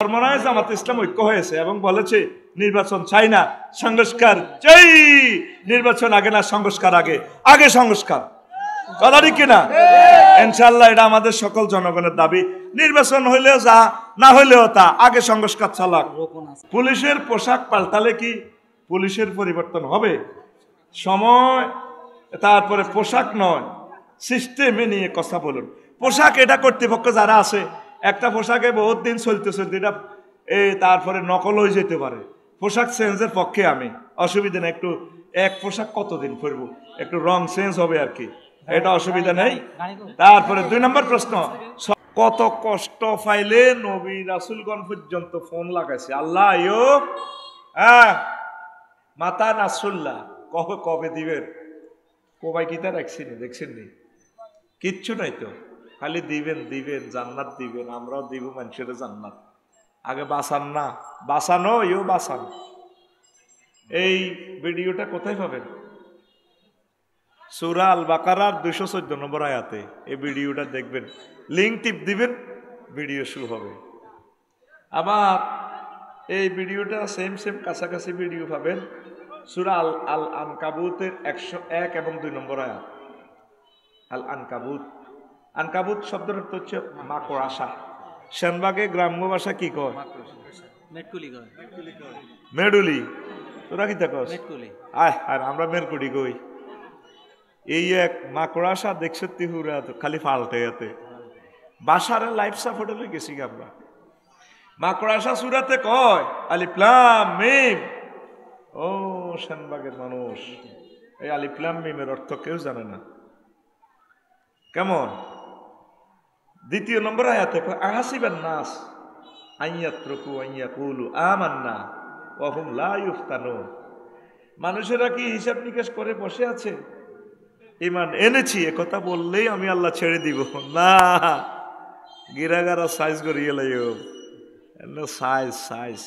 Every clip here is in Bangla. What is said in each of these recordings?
বর্মনায় জামাত ইসলাম ঐক্য হয়েছে এবং বলেছে নির্বাচন চাই না, সংস্কার চাই। নির্বাচন আগে না সংস্কার আগে, আগে সংস্কার। কথা ঠিক কিনা? ইনশাআল্লাহ এটা আমাদের সকল জনগণের দাবি। নির্বাচন হইলেও যা, না হইলেও তা, আগে সংস্কার চালাক। পুলিশের পোশাক পাল্টালে কি পুলিশের পরিবর্তন হবে? সময়, তারপরে পোশাক নয়, সিস্টেমে নিয়ে কথা বলুন। পোশাক এটা কর্তৃপক্ষ যারা আছে, একটা পোশাকে বহুত দিন চলতে এটা তারপরে নকল হয়ে যেতে পারে। পোশাক চেঞ্জের পক্ষে আমি, অসুবিধা নেই। একটু এক পোশাক কতদিন পরবো, একটু রং চেঞ্জ হবে আর কি, এটা অসুবিধা নেই। তারপরে 2 নম্বর প্রশ্ন, কত কষ্ট পাইলে নবী রাসূলগণ পর্যন্ত ফোন লাগাইছে। আল্লাহ মাতা নাসুল্লাহ কবে দিবেন? কবাই কিতা রাখছিনি, দেখছেন নি? কিচ্ছু নাই তো, খালি দিবেন দিবেন, জান্নাত দিবেন, আমরাও দিব মানুষের জান্নাত। আগে বাঁচান না, বাঁচানো বাঁচান। এই ভিডিওটা কোথায় পাবেন? সূরা আল বাকারার 214 নম্বর আয়াতে এই ভিডিওটা দেখবেন, লিঙ্ক টিপ দিবেন, ভিডিও শুরু হবে। আবার এই ভিডিওটা সেম কাছাকাছি ভিডিও পাবেন সূরা আল আনকাবুতের 101 এবং 2 নম্বর আয়াত। আল আনকাবুত, আনকাবুত শব্দের অর্থ হচ্ছে মাকড়সা। সেনবাগে গ্রাম্য ভাষা কি কয়? মেডুলি। তোরা কি কস? আর আমরা মেরকুলি কই। এই এক মাকড়সা দেখছে তিহুরা খালি ফালতে যেতে বাসারে লাইফ সাপোর্টে গেছি আমরা। মাকড়সা সূরাতে কয় আলিফ লাম মিম। ও সেনবাগের মানুষ, এই আলিফ লাম মিমের অর্থ কেউ জানে না। কেমন? 2 নম্বর আয়াতে কয় আহাসিবান নাস আইয়াতরুকু আইয়াকুলু আমান্না ওয়া হুম লা ইফতানুন। মানুষেরা কি হিসাব নিকাশ করে বসে আছে? ঈমান এনেছি এ কথা বললেই আমি আল্লাহ ছেড়ে দিব না। গিরাগারা সাইজ করিয়ে লাইও, সাইজ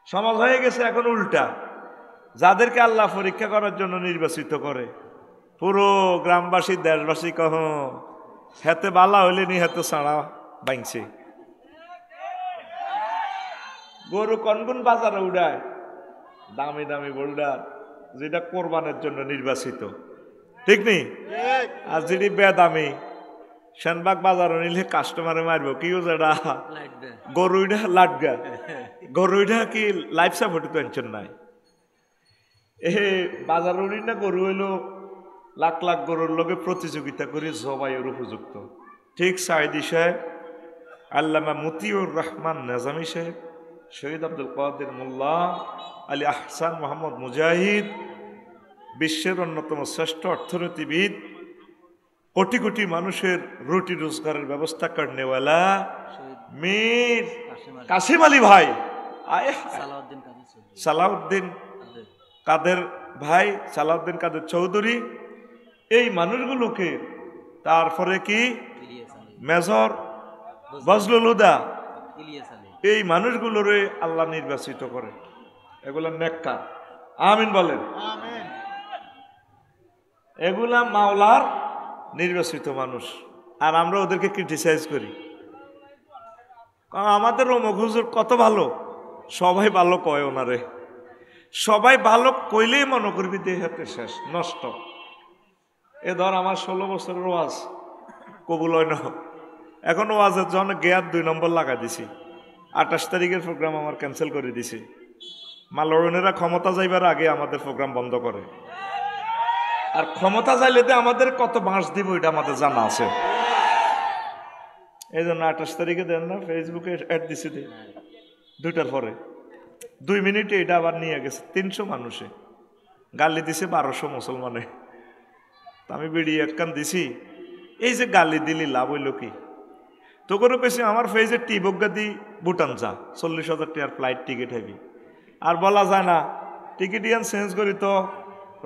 সমাজ হয়ে গেছে এখন উল্টা। যাদেরকে আল্লাহ পরীক্ষা করার জন্য নির্বাচিত করে, পুরো গ্রামবাসী দেশবাসী কহ হেতে বালা হইলে নি হেতে ছাড়া বাইছে। গরু কনগুন বাজারে উড়ায়, দামি দামি বোল্ডার, যেটা কোরবানের জন্য নির্বাচিত, ঠিক নেই? আর যেটি বেদামি সেনবাগ বাজার নিলে কাস্টমারে মারবো কি যেটা গরুইটা লাটগা, গরুইটা কি লাইফ সাপোর্ট টেনশন নাই। এ বাজার না গরু হইলো লাখ লাখ গরুর লগে প্রতিযোগিতা করে জবাইয়ের উপযুক্ত। ঠিক সাইদি সাহেব, আল্লামা মতিউর রহমান নেজামি সাহেব, শহীদ আব্দুল কাদের মোল্লা, আলী আহসান মোহাম্মদ মুজাহিদ, বিশ্বের অন্যতম শ্রেষ্ঠ অর্থনীতিবিদ, কোটি কোটি মানুষের রুটি রোজগারের ব্যবস্থা করনেওয়ালা মীর কাসিম আলী ভাই, সালাউদ্দিন কাদের ভাই, সালাউদ্দিন কাদের চৌধুরী, এই মানুষগুলোকে, তারপরে কি মেজর বজলুল হুদা, এই মানুষগুলোরে আল্লাহ নির্বাচিত করে। এগুলা নেককার, আমিন বলেন। এগুলা মাওলার নির্বাচিত মানুষ, আর আমরা ওদেরকে ক্রিটিসাইজ করি। কারণ আমাদের অমুক হুজুর কত ভালো, সবাই ভালো কয় ওনারে, সবাই ভালো কইলেই মনে করবি দেহাতে শেষ নষ্ট। এ ধর আমার 16 বছরের ওয়াজ কবুল হয় না, এখন ওয়াজের জন্য গেয়ার 2 নম্বর লাগাই দিছি। 28 তারিখের প্রোগ্রাম আমার ক্যান্সেল করে দিছি। মালরনেরা ক্ষমতা যাইবার আগে আমাদের প্রোগ্রাম বন্ধ করে, আর ক্ষমতা যাইলে আমাদের কত বাঁশ দিব এটা আমাদের জানা আছে। এই জন্য 28 তারিখে দেন না, ফেসবুকে অ্যাড দিছি 2টার পরে 2 মিনিটে এটা আবার নিয়ে গেছে 300 মানুষে, গালি দিছে 1200 মুসলমানে। আমি ভিডিও একখান দিছি, এই যে গালি দিলি লাভ হইল কি? তো করে পেয়েছি আমার ফেজে টিবজ্ঞা দি ভুটান যা 40,000 টাকার ফ্লাইট টিকিট হবি, আর বলা যায় না টিকিট ইয়ান চেঞ্জ করি তো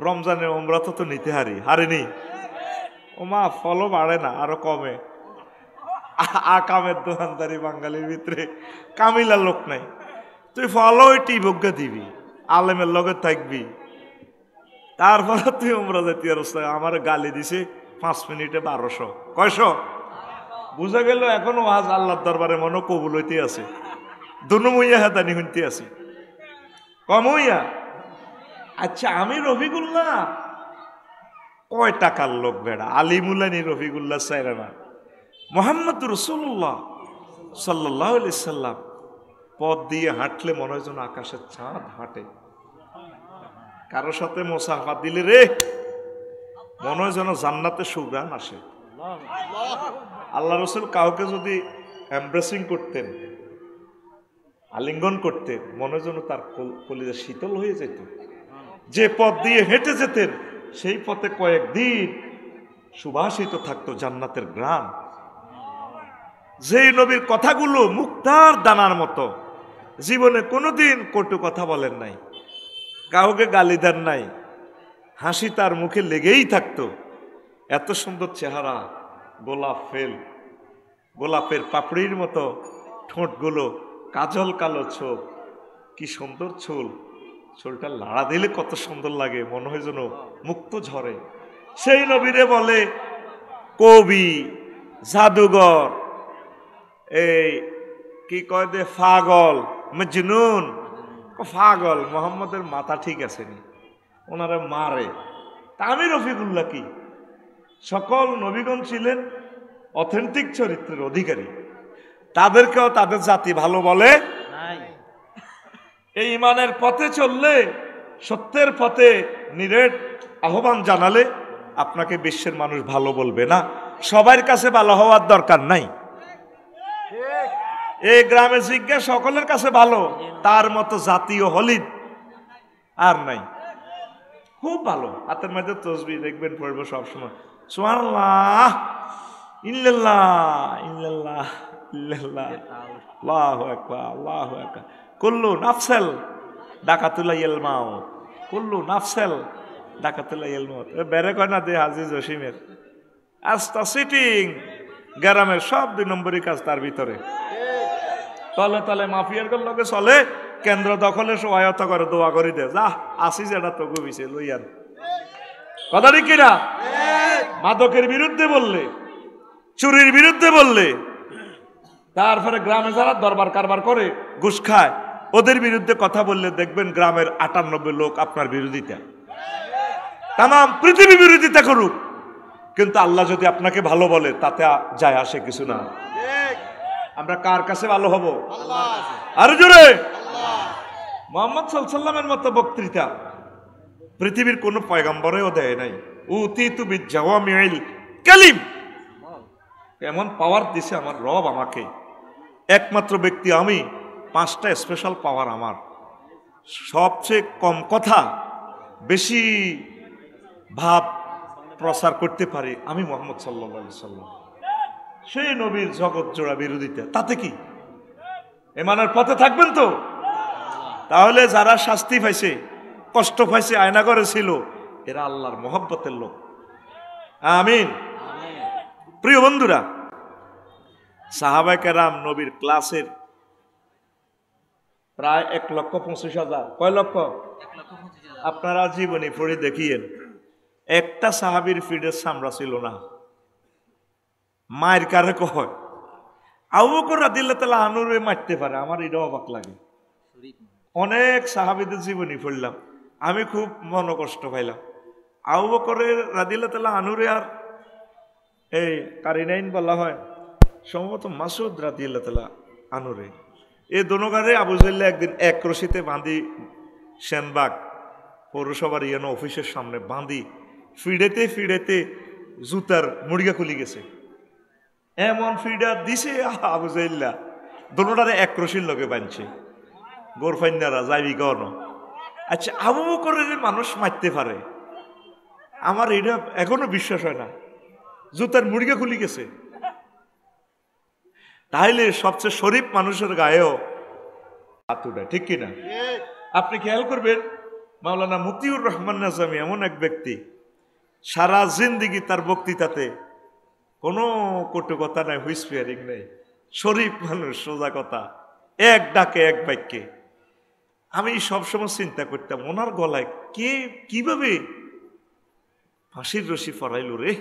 রমজানের ওমরা তো নিতে হারিনি। ও মা ফলও বাড়ে না, আরো কমে। কামের দোকানদারি বাঙালির ভিতরে কামিলার লোক নাই, তুই ফলো ওই টিবজ্ঞা দিবি, আলেমের লগে থাকবি, তারপরে তুই ওমরা জাতীয় অবস্থায় আমার গালি দিছে 5 মিনিটে 1200 কয়শো। বুঝা গেল এখনো আজ আল্লাহর দরবারে মনে কবুল হইতে আছে। দুনু মুইয়া হাতানি শুনতে আছি কমইয়া। আচ্ছা আমি রফিকুল্লাহ কয় টাকার লোক বেড়া, আলিমুল্লানি রফিকুল্লাহ চাইরা না, মোহাম্মদ রসুল্লাহ সাল্লাল্লাহু আলাইহি সাল্লাম পথ দিয়ে হাঁটলে মনে হয় যেন আকাশের চাঁদ হাঁটে। কারোর সাথে মোসাফা দিলে রে মনে হয় যেন জান্নাতে সুঘ্রাণ আসে। আল্লাহ রসুল কাউকে যদি এমব্রেসিং করতেন, আলিঙ্গন করতেন, মনে হয় যেন তার কলিজা শীতল হয়ে যেত। যে পথ দিয়ে হেঁটে যেতেন সেই পথে কয়েকদিন সুবাসিত থাকতো জান্নাতের ঘ্রাণ। যেই নবীর কথাগুলো মুক্তার দানার মতো, জীবনে কোনোদিন কটু কথা বলেন নাই, কাউকে গালি দেন নাই, হাসি তার মুখে লেগেই থাকতো। এত সুন্দর চেহারা, গোলাপ ফেল, গোলাপের পাপড়ির মতো ঠোঁটগুলো, কাজল কালো চোখ, কি সুন্দর চুল, চুলটা লাড়া দিলে কত সুন্দর লাগে, মনে হয় যেন মুক্ত ঝরে। সেই নবীরে বলে কবি, জাদুঘর, এই কি কয় দে পাগল, মজনুন। পাগল, মোহাম্মদের মাথা ঠিক আছে নি, ওনারা মারে। তা আমি রফিকুল্লাহ কি? সকল নবীগণ ছিলেন অথেন্টিক চরিত্রের অধিকারী, তাদেরকেও তাদের জাতি ভালো বলে। এই ইমানের পথে চললে, সত্যের পথে নিরেট আহ্বান জানালে আপনাকে বিশ্বের মানুষ ভালো বলবে না। সবার কাছে ভালো হওয়ার দরকার নাই। এই গ্রামে জিজ্ঞাসা সকলের কাছে ভালো, তার মতো জাতীয় হলিদ আর নাই। খুব ভালো, হাতের মধ্যে তসবিহ দেখবেন পড়বো সবসময়, সুবহানাল্লাহ, ইল্লাল্লাহ, ইল্লাল্লাহ, ইল্লাল্লাহ, আল্লাহু আকবার, আল্লাহু আকবার। কুল্লু নাফসাল ডাকাতুল্লাহ ইলমাও, কুল্লু নাফসাল ডাকাতুল্লাহ ইলমাও। বেরে কয় না দে হাজি জসিমের আস্তা সিটিং, গ্রামের সব 2 নম্বরই কাজ তার ভিতরে। তলে তলে মাফিয়ার লগে চলে, কেন্দ্র দখলে সহায়তা করে, দোয়া করি দে, যা আসিস এটা তো গুবিছে লইয়ান। কথা ঠিক কিনা? মাদকের বিরুদ্ধে বললে, চুরির বিরুদ্ধে বললে, তারপরে গ্রামে যারা দরবার কারবার করে, ঘুষ খায়, ওদের বিরুদ্ধে কথা বললে দেখবেন গ্রামের 98 লোক আপনার বিরোধিতা। তাম পৃথিবী বিরোধিতা করুক, কিন্তু আল্লাহ যদি আপনাকে ভালো বলে তাতে যায় আসে কিছু না। আমরা কার কাছে ভালো হব? আরো জোরে। মুহাম্মদ সাল্লাল্লাহু আলাইহি ওয়াসাল্লামের মতো বক্তৃতা পৃথিবীর কোন পয়গম্বরেও দেয় নাই। উতিতু বিজাওয়ামিল কালিম, এমন পাওয়ার দিছে আমার রব আমাকে, একমাত্র ব্যক্তি আমি, 5টা স্পেশাল পাওয়ার আমার। সবচেয়ে কম কথা, বেশি ভাব প্রচার করতে পারি আমি মুহাম্মদ সাল্লাল্লাহু আলাইহি ওয়াসাল্লাম। সেই নবীর জগৎ জোড়া বিরোধিতা, তাতে কি? ইমানের পথে থাকবেন তো? তাহলে যারা শাস্তি পাইছে, কষ্ট পাইছে, আয়নাঘরে ছিল, এরা আল্লাহর মহব্বতের লোক। আমিন। প্রিয় বন্ধুরা, সাহাবায়ে কেরাম নবীর ক্লাসের প্রায় 1,25,000। কয় লক্ষ? আপনারা জীবনী পড়ে দেখিয়েন, একটা সাহাবীর ফিডের চামড়া ছিল না। মায়ের কারে কয় আবু বকর রাদিয়াল্লাহু তাআলা আনহুরে মারতে পারে, আমার এটা অবাক লাগে। অনেক সাহাবীদের জীবনী পড়লাম, আমি খুব মনোকষ্ট পাইলাম। আবু বকরের রাদিয়াল্লাহু তাআলা আনহুরে আর এই কারিনাইন বলা হয়, সম্ভবত মাসুদ রাদিয়াল্লাহু তাআলা আনহুরে, এই দোনোগারে আবু জাহল একদিন এক রশিতে বাঁধি সেনবাগ পৌরসভার ইয়ানো অফিসের সামনে বাঁধি ফিডেতে ফিডেতে জুতার মুড়িয়া খুলি গেছে। এমন ফিডা দিছে আবু জাহল, দোনোটারে এক রশির লগে বাঁধছে, গোরফাইনারা যাইবি কন। আচ্ছা, আবু বকরের মানুষ মারতে পারে, আমার এটা এখনো বিশ্বাস হয় না, জুতার মুড়িয়া খুলি গেছে। তাহলে সবচেয়ে শরীফ মানুষের গায়েও হাত উঠায়, ঠিক কিনা? আপনি খেয়াল করবেন, মাওলানা মতিউর রহমান নাজামী এমন এক ব্যক্তি, সারা জিন্দিগি তার বক্তৃতাতে কোনো কটু কথা নাই, হুইসপিয়ারিং নেই, শরীফ মানুষ, সোজা কথা, এক ডাকে এক বাক্যে। আমি সবসময় চিন্তা করতাম, ওনার গলায় কে কিভাবে ফাঁসির রশি ফরাইল রে।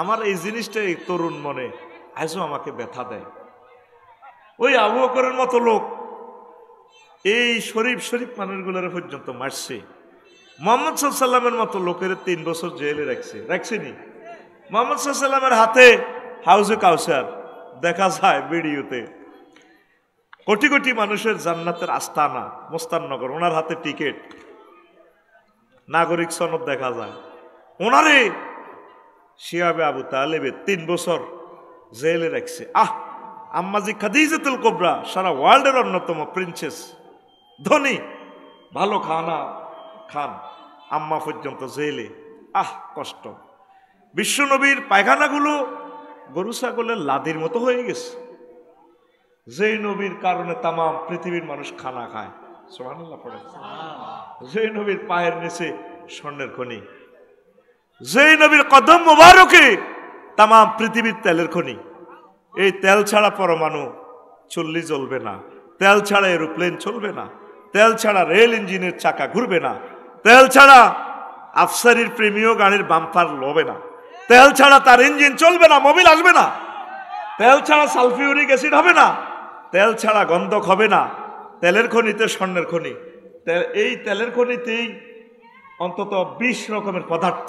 আমার এই জিনিসটা এই তরুণ মনে আজও আমাকে ব্যথা দেয়। ওই আবু বকরের মতো লোক এই শরীফ শরীফ মানুষগুলোর পর্যন্ত মারছে। মোহাম্মদ সাল্লামের মতো লোকের 3 বছর জেলে রাখছেনি। মোহাম্মদ সাল্লামের হাতে হাউজে কাউসার দেখা যায় ভিডিওতে, কোটি কোটি মানুষের জান্নাতের আস্তানা মোস্তাননগর, ওনার হাতে টিকিট, নাগরিক সনদ দেখা যায়। ওনারে শিয়াবে আবু তালেবে 3 বছর জেলে রাখছে। আম্মাজি খাদিজাতুল কুবরা সারা ওয়ার্ল্ডের অন্যতম প্রিন্সেস, ধনী, ভালো খানা খান, আম্মা পর্যন্ত জেলে। কষ্ট। বিশ্বনবীর পায়খানাগুলো গরু ছাগলের লাদির মতো হয়ে গেছে। যেই নবীর কারণে তাম পৃথিবীর মানুষ খানা খায়, সুবহানাল্লাহ পড়ে। যেই নবীর পায়ের নিচে স্বর্ণের খনি, যেই নবীর কদম মোবারকে তাম পৃথিবীর তেলের খনি। এই তেল ছাড়া পরমাণু চুল্লি জ্বলবে না, তেল ছাড়া এরোপ্লেন চলবে না, তেল ছাড়া রেল ইঞ্জিনের চাকা ঘুরবে না, তেল ছাড়া আফসারির প্রেমীয় গাড়ির বাম্পার লবে না, তেল ছাড়া তার ইঞ্জিন চলবে না, মোবিল আসবে না, তেল ছাড়া সালফিউরিক অ্যাসিড হবে না, তেল ছাড়া গন্ধক হবে না। তেলের খনিতে স্বর্ণের খনি, এই তেলের খনিতেই অন্তত 20 রকমের পদার্থ।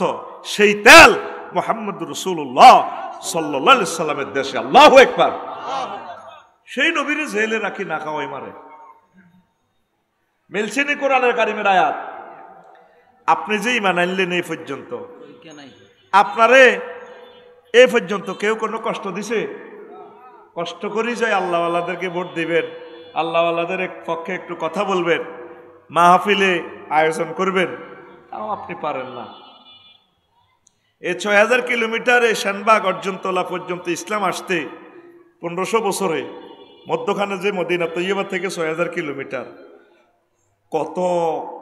সেই তেল মুহাম্মদ রাসূলুল্লাহ সাল্লাল্লাহু আলাইহি সাল্লামের দেশে। আল্লাহু আকবার। সেই নবীরে জেলে রাখি না খাওয়াই মারে। মিলছেনি কোরআনের কারিমের আয়াত। আপনি যে ঈমান আনলেন এই পর্যন্ত, আপনারে এই পর্যন্ত কেউ কোনো কষ্ট দিছে? কষ্ট করি যায় আল্লাহওয়ালাদেরকে ভোট দিবেন, আল্লাহওয়ালাদের পক্ষে একটু কথা বলবেন, মাহফিলে আয়োজন করবেন, তাও আপনি পারেন না। এই 6000 কিলোমিটার এই শানবাগ অর্জনতলা পর্যন্ত ইসলাম আসতে 1500 বছরে, মধ্যখানে যে মদিনা তৈয়বা থেকে 6000 কিলোমিটার, কত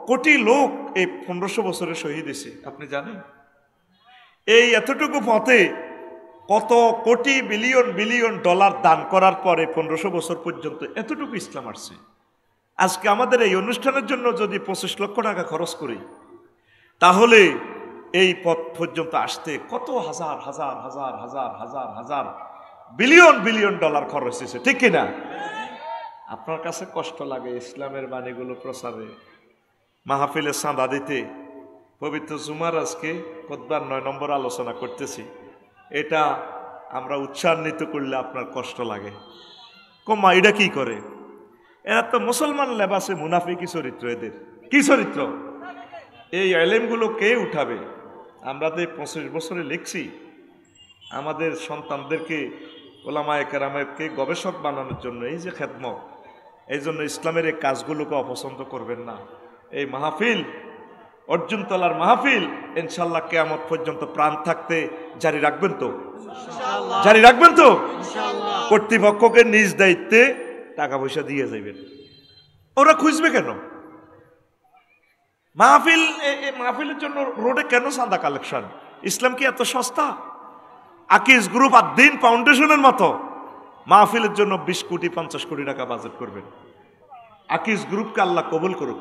কোটি লোক এই 1500 বছরে শহীদ হয়েছে আপনি জানেন? এই এতটুকু পথে কত কোটি বিলিয়ন বিলিয়ন ডলার দান করার পরে 1500 বছর পর্যন্ত এতটুকু ইসলাম আসছে। আজকে আমাদের এই অনুষ্ঠানের জন্য যদি 25 লক্ষ টাকা খরচ করি, তাহলে এই পথ পর্যন্ত আসতে কত হাজার হাজার হাজার হাজার হাজার হাজার বিলিয়ন বিলিয়ন ডলার খরচ হয়েছে, ঠিক কিনা? আপনার কাছে কষ্ট লাগে ইসলামের বাণীগুলো প্রচারে, মাহফিলে চাঁদা দিতে। পবিত্র জুমার আজকে খুতবার 9 নম্বর আলোচনা করতেছি। এটা আমরা উৎসাহিত করলে আপনার কষ্ট লাগে। কমা এটা কি করে? এরা তো মুসলমান লেবাসে মুনাফিকি চরিত্র। এদের কি চরিত্র? এই এলেমগুলো কে উঠাবে? আমরা তো 25 বছরে লিখছি আমাদের সন্তানদেরকে ওলামায়ে কেরামকে গবেষক বানানোর জন্য, এই যে খেদমত, এই জন্য ইসলামের এই কাজগুলোকে অপছন্দ করবেন না। এই মাহফিল, অর্জুনতলার মাহফিল ইনশাআল্লাহ কিয়ামত পর্যন্ত প্রাণ থাকতে জারি রাখবেন তো? জারি রাখবেন তো? কর্তৃপক্ষকে নিজ দায়িত্বে টাকা পয়সা দিয়ে যাবেন। ওরা খুঁজবে কেন মাহফিল? মাহফিলের জন্য রোডে কেন চাঁদা কালেকশন? ইসলাম কি এত সস্তা? আকিজ গ্রুপ আর দিন ফাউন্ডেশনের মতো মাহফিলের জন্য 20 কোটি 50 কোটি টাকা বাজেট করবেন। আকিজ গ্রুপকে আল্লাহ কবুল করুক।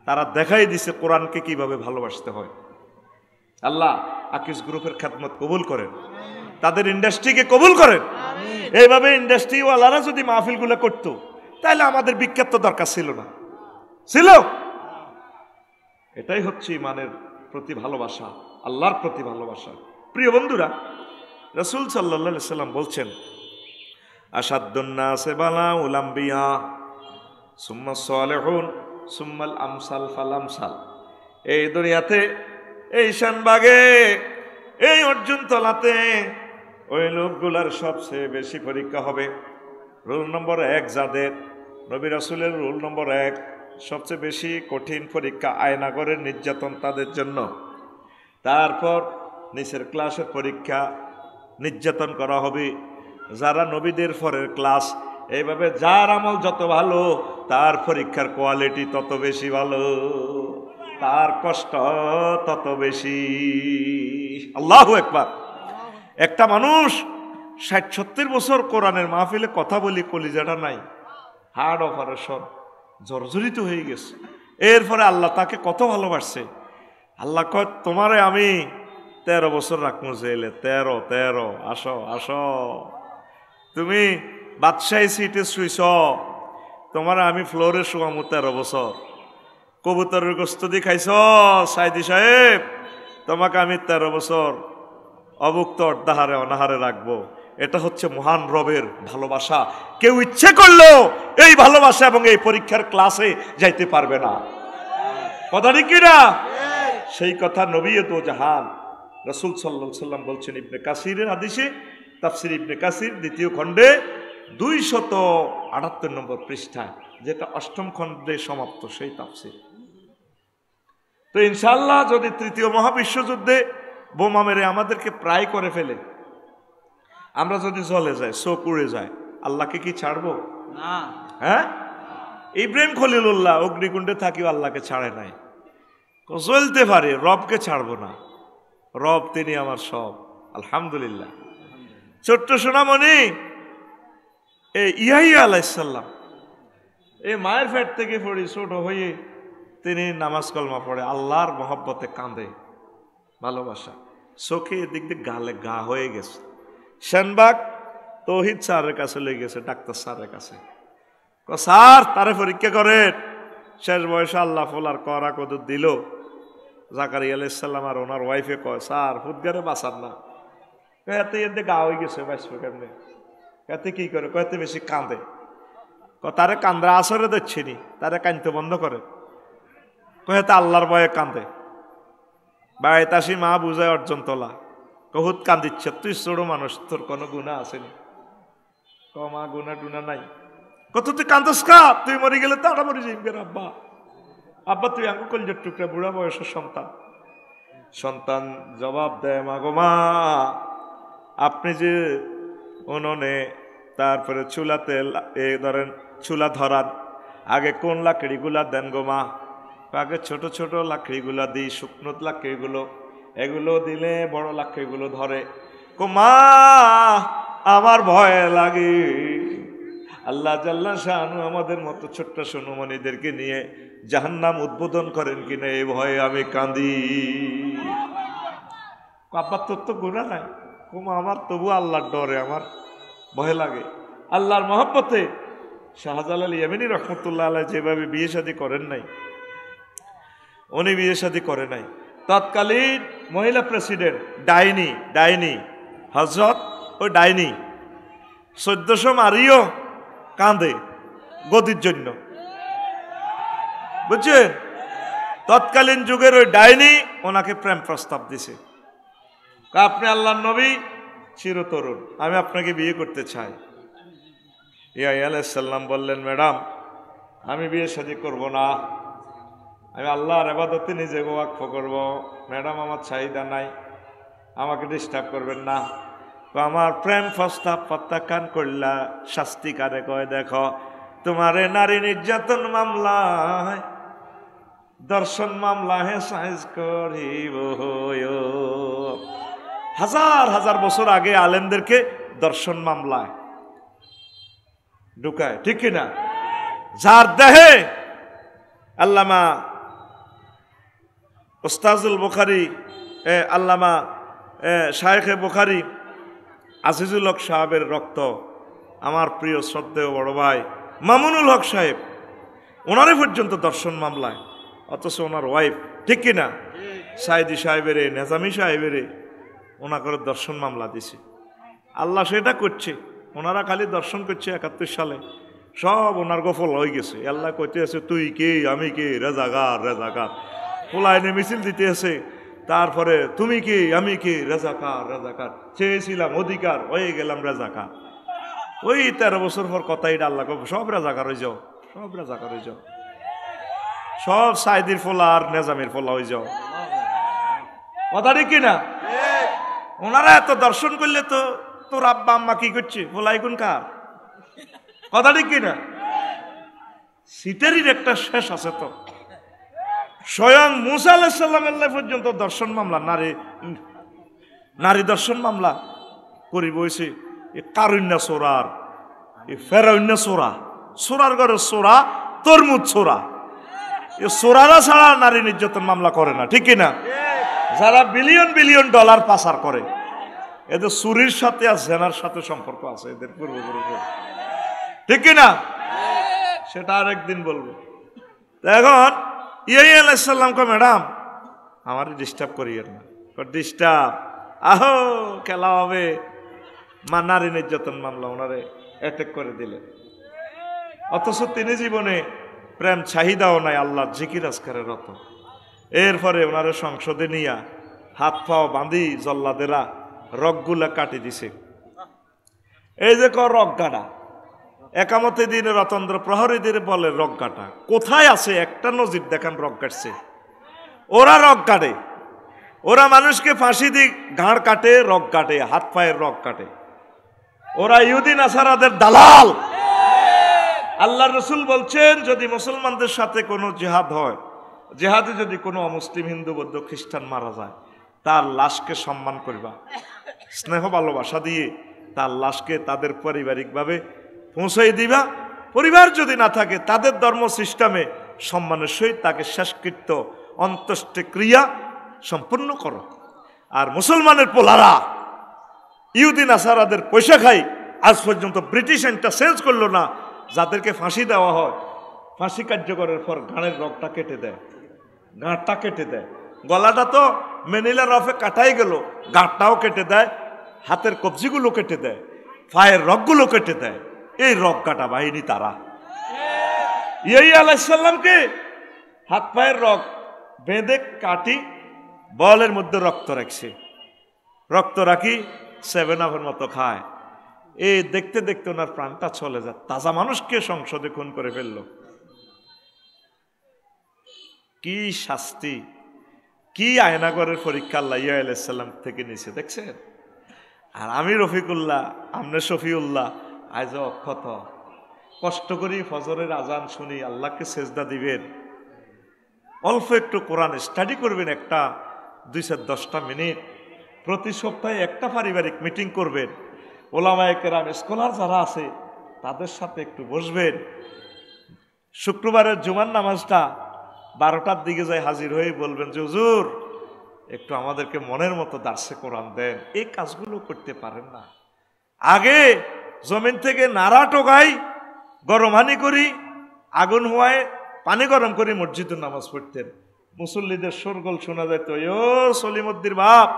তারা দেখাই দিছে কোরআনকে কিভাবে ভালোবাসতে হয়। আল্লাহ আকিজ গ্রুপের খেদমত কবুল করেন, তাদের ইন্ডাস্ট্রিকে কবুল করেন। এইভাবে ইন্ডাস্ট্রিওয়ালারা যদি মাহফিলগুলো করতো, তাহলে আমাদের বিখ্যাত দরকার ছিল না, ছিল? এটাই হচ্ছে ইমানের প্রতি ভালোবাসা, আল্লাহর প্রতি ভালোবাসা। প্রিয় বন্ধুরা, রাসূল সাল্লাল্লাহু আলাইহি সাল্লাম বলছেন, আশাদ্দুন নাসি বালাউল আমবিয়া সুম্মা সালিহুন সুম্মাল আমসাল ফালামসাল। এই দুনিয়াতে, এই শানবাগে, এই অর্জুনতলাতে ওই লোকগুলার সবচেয়ে বেশি পরীক্ষা হবে। রুল নম্বর 1 যাদের, নবী রাসূলের রুল নম্বর 1, সবচেয়ে বেশি কঠিন পরীক্ষা আয়নাগরের নির্যাতন তাদের জন্য। তারপর নিচের ক্লাসের পরীক্ষা, নির্যাতন করা হবে যারা নবীদের পরের ক্লাস। এইভাবে যার আমল যত ভালো, তার পরীক্ষার কোয়ালিটি তত বেশি ভালো, তার কষ্ট তত বেশি। আল্লাহু আকবার। একটা মানুষ 60-70 বছর কোরআনের মাহফিলে কথা বলি, কলিজাটা নাই, হার্ট অপারেশন, জর্জরিত হয়ে গেছে। এরপরে আল্লাহ তাকে কত ভালোবাসছে। আল্লাহ কয়, তোমারে আমি 13 বছর রাখবো জেলে। 13 আসো আসো, তুমি বাদশাহী সিটে শুইছ, তোমার আমি ফ্লোরে শুয়ামু 13 বছর। কবুতরের গোস্ত দিয়ে খাইছ সাইদি সাহেব, তোমাকে আমি 13 বছর অভুক্ত অর্ধাহারে অনাহারে রাখবো। এটা হচ্ছে মহান রবের ভালোবাসা। কেউ ইচ্ছে করলেও এই ভালোবাসা এবং এই পরীক্ষার ক্লাসে যাইতে পারবে না। কথা ঠিক কিনা? সেই কথা নবী তো জাহান রাসূল সাল্লাল্লাহু আলাইহি ওয়াসাল্লাম বলছেন ইবনে কাসিরের হাদিসে, তাফসীর ইবনে কাসির 2য় খণ্ডে 278 নম্বর পৃষ্ঠায়, যেটা 8ম খণ্ডে সমাপ্ত সেই তাফসীর। তো ইনশাআল্লাহ যদি 3য় মহাবিশ্বযুদ্ধে বোমা মেরে আমাদেরকে প্রায় করে ফেলে, আমরা যদি জ্বলে যাই, চোখ উড়ে যায়, আল্লাহকে কি ছাড়বো? না। হ্যাঁ, ইব্রাহিম খলিলুল্লাহ অগ্নিকুণ্ডে থাকিও আল্লাহকে ছাড়ে নাই। জ্বলতে পারে, রবকে ছাড়বো না। রব তিনি আমার সব, আলহামদুলিল্লাহ। ছোট্ট সোনামণি এই ইয়াহিয়া আলাইহিস সালাম এই মায়ের পেট থেকে পড়ি ছোট হয়ে তিনি নামাজ কলমা পড়ে, আল্লাহর মহব্বতে কাঁদে, ভালোবাসা চোখে এদিক দিয়ে গালে গা হয়ে গেছে। সেনবাগ তৌহিদ স্যারের কাছে লেগে গেছে, ডাক্তার স্যারের কাছে। স্যার তারে পরীক্ষা করেন। শেষ বয়সে আল্লাহ ফোলার করা কদুর দিল। জাকারিয়া আলাইহিস সালাম আর ওনার ওয়াইফে কয়, স্যার ফুটগারে বাঁচান না। এতে এতে গা হয়ে গেছে, বাঁচবে কেমনে? এতে কি করে? কয়েতে বেশি কাঁদে। তারে কান্দরা আসরে দিচ্ছে নি, তারে কাঁদতে বন্ধ করে। কয়েতে আল্লাহর ভয়ে কান্দে। বাড়িতাসি মা বুঝায় অর্জন তোলা, বহুত কান্দিচ্ছে, তুই ছোট মানুষ, তোর কোনো গুণা আসেনি। মা গুণা টুনা নাই। কত তুই কান্দস কা? তুই মরে গেলে তারা মরে যাইবে আব্বা। আব্বা তুই আঙ্গু কলজের টুকরা, বুড়া বয়সের সন্তান। সন্তান জবাব দেয়, মা গো মা, আপনি যে উনুনে তারপরে চুলাতে ধরেন চুলা ধরার আগে কোন লাকড়িগুলা দেন গো মা? আগে ছোট ছোট লাকড়িগুলা দিই, শুকনো লাকড়িগুলো, এগুলো দিলে বড় লাকড়িগুলো ধরে। গো মা আমার ভয় লাগে, আল্লাহ জাল্লা শানু আমাদের মতো ছোট্ট সোনমণিদেরকে নিয়ে জাহান্নাম উদ্বোধন করেন কিনা এই ভয়ে আমি কাঁদি। আব্বা তোর তো গুনাহ নাই। কুমা আমার তবু আল্লাহর ডরে আমার ভয় লাগে। আল্লাহর মহব্বতে শাহজালাল ইয়ামানী রহমতুল্লাহ আলাইহি যেভাবে বিয়ে শাদী করেন নাই, উনি বিয়ে শাদী করে নাই। তৎকালীন মহিলা প্রেসিডেন্ট ডাইনি হজরত, ওই ডাইনি 1400 মারিও কাঁদে গদির জন্য, বুঝছেন? তৎকালীন যুগের ওই ডাইনি ওনাকে প্রেম প্রস্তাব দিছে। আপনি আল্লাহর নবী, চিরতরুণ, আমি আপনাকে বিয়ে করতে চাই। ইয়াহিয়া আলাইহিস সালাম বললেন, ম্যাডাম আমি বিয়ে শাদী করব না, আমি আল্লাহর ইবাদতে নিজেকে ওয়াকফ করব। ম্যাডাম আমার চাহিদা নাই, আমাকে ডিস্টার্ব করবেন না। তো আমার প্রেম প্রস্তাব প্রত্যাখ্যান করলা, শাস্তি কারে কয় দেখো, তোমারে নারী নির্যাতন মামলায়, দর্শন মামলায় সাইজ করিব। হাজার হাজার বছর আগে আলেমদেরকে দর্শন মামলায় ঢুকায়, ঠিক কিনা? যার দেহে আল্লামা ওস্তাজুল বুখারী, আল্লামা শায়েখে বুখারী আজিজুল হক সাহেবের রক্ত, আমার প্রিয় শ্রদ্ধেয় বড় ভাই মামুনুল হক সাহেব, ওনারে পর্যন্ত দর্শন মামলায়, অথচ ওনার ওয়াইফ, ঠিক কিনা? সাইদি সাহেবের, নেজামি সাহেবের ওনা করে দর্শন মামলা দিছে। আল্লাহ সেটা করছে, ওনারা খালি দর্শন করছে 71 সালে, সব ওনার গফল হয়ে গেছে। আল্লাহ কইতে আছে তুই কে, আমি কে, রেজাগার রেজাগার, পোলাইনে মিছিল দিতে আছে। তারপরে তুমি কি, আমি কি, রেজাকার রেজাকার, চেয়েছিলাম অধিকার, হয়ে গেলাম রেজাকার। ওই 13 বছর পর কথা এটা আল্লাহ সব রেজাকার হয়ে যাও, সব রেজাকার হয়ে যাও, সব সাইদির ফোলা আর নেজামের ফোলা হয়ে যাও। কথা ঠিক কিনা? ওনারা এত দর্শন করলে তো তোর আব্বা আম্মা কি করছে, ফোলাই কোন কার? কথা ঠিক কিনা? সিটারির একটা শেষ আছে তো। স্বয়ং মুসা আলাইহিস সালামের পর্যন্ত দর্শন মামলা, নারী দর্শন মামলা করি বইছে। কারুন্যা সোরার, ফেরাউন্যা সোরা, সোরার ঘরে সোরা, তরমুজ সোরা, এ সোরারা ছাড়া নারী নির্যাতন মামলা করে না, ঠিক কিনা? যারা বিলিয়ন বিলিয়ন ডলার পাচার করে, এদের চুরির সাথে আর জেনার সাথে সম্পর্ক আছে এদের পূর্বপুরুষের। ঠিক কিনা? সেটা আরেকদিন বলবো। এখন ইয়া আলাইহিস সালাম কো ম্যাডাম আমার ডিস্টার্ব করিয়েন না। ডিস্টার্ব আহো খেলা হবে, নারী নির্যাতন মামলা ওনারে অ্যাটাক করে দিলেন। অথচ তিনি জীবনে প্রেম চাহিদাও নাই, আল্লাহর জিকির আজকারের রত। এরপরে ওনারে সংসদে নিয়া হাত পাও বাঁধি জল্লাদেরা রগগুলা কাটি দিছে। এই যে রগ গাড়া একামতে দিনে রতন্দ্র প্রহরীদের বলে রগ কাটা কোথায় আছে? একটা নজির দেখান রগ কাটছে। ওরা রগ কাটে, ওরা মানুষকে ফাঁসি দিয়ে ঘাড় কাটে, রগ কাটে, হাত পায়ের রগ কাটে। ওরা ইহুদি নাসারাদের দালাল। আল্লাহ রসুল বলছেন যদি মুসলমানদের সাথে কোনো জিহাদ হয়, জিহাদে যদি কোনো অমুসলিম হিন্দু বৌদ্ধ খ্রিস্টান মারা যায়, তার লাশকে সম্মান করবা, স্নেহ ভালোবাসা দিয়ে তার লাশকে তাদের পারিবারিকভাবে পৌঁছাই দিবা। পরিবার যদি না থাকে তাদের ধর্ম সিস্টেমে সম্মানের সহিত তাকে শেষকৃত্য অন্ত্যেষ্টিক্রিয়া সম্পূর্ণ করো। আর মুসলমানের পোলারা ইহুদি নাসারাদের পয়সা খাই, আজ পর্যন্ত ব্রিটিশ আইনটা চেঞ্জ করলো না। যাদেরকে ফাঁসি দেওয়া হয়, ফাঁসি কার্যকরের পর ঘাড়ের রগটা কেটে দেয়, গাঁটটা কেটে দেয়। গলাটা তো মেনিলা রফে কাটাই গেল, গাঁটটাও কেটে দেয়, হাতের কবজিগুলো কেটে দেয়, পায়ের রগগুলো কেটে দেয়। এই রগ কাটা বাহিনী তারা। ইয়া আলাইহিস সালামকে হাত পায়ের রগ বেঁধে কাটি বলের মধ্যে রক্ত রাখছে, রক্ত রাখি 7 আপের মতো খায়। এই দেখতে দেখতে ওনার প্রাণটা চলে যায়। তাজা মানুষকে সংসদে খুন করে ফেলল। কি শাস্তি, কি আয়নাগরের পরীক্ষা আল্লাহ ইয়া আলাইহিস সালাম থেকে নিছে দেখছেন। আর আমি রফিকুল্লাহ, আমনে শফিউল্লাহ আজ অক্ষত কষ্ট করি ফজরের আজান শুনি, আল্লাহকে সেজদা দিবেন, অল্প একটু কোরআন স্টাডি করবেন, একটা 2-10টা মিনিট প্রতি সপ্তাহে একটা পারিবারিক মিটিং করবেন, ওলামায়ে কেরাম স্কলার যারা আছে তাদের সাথে একটু বসবেন। শুক্রবারের জুমার নামাজটা 12টার দিকে যাই হাজির হয়ে বলবেন যে হুজুর একটু আমাদেরকে মনের মতো দার্সে কোরআন দেন। এই কাজগুলো করতে পারেন না। আগে জমিন থেকে নাড়া টোকাই, গরম হানি করি, আগুন হওয়ায় পানি গরম করে মসজিদে নামাজ পড়তেন। মুসল্লিদের শোরগোল শোনা যেত, ও সলিমুদ্দির বাপ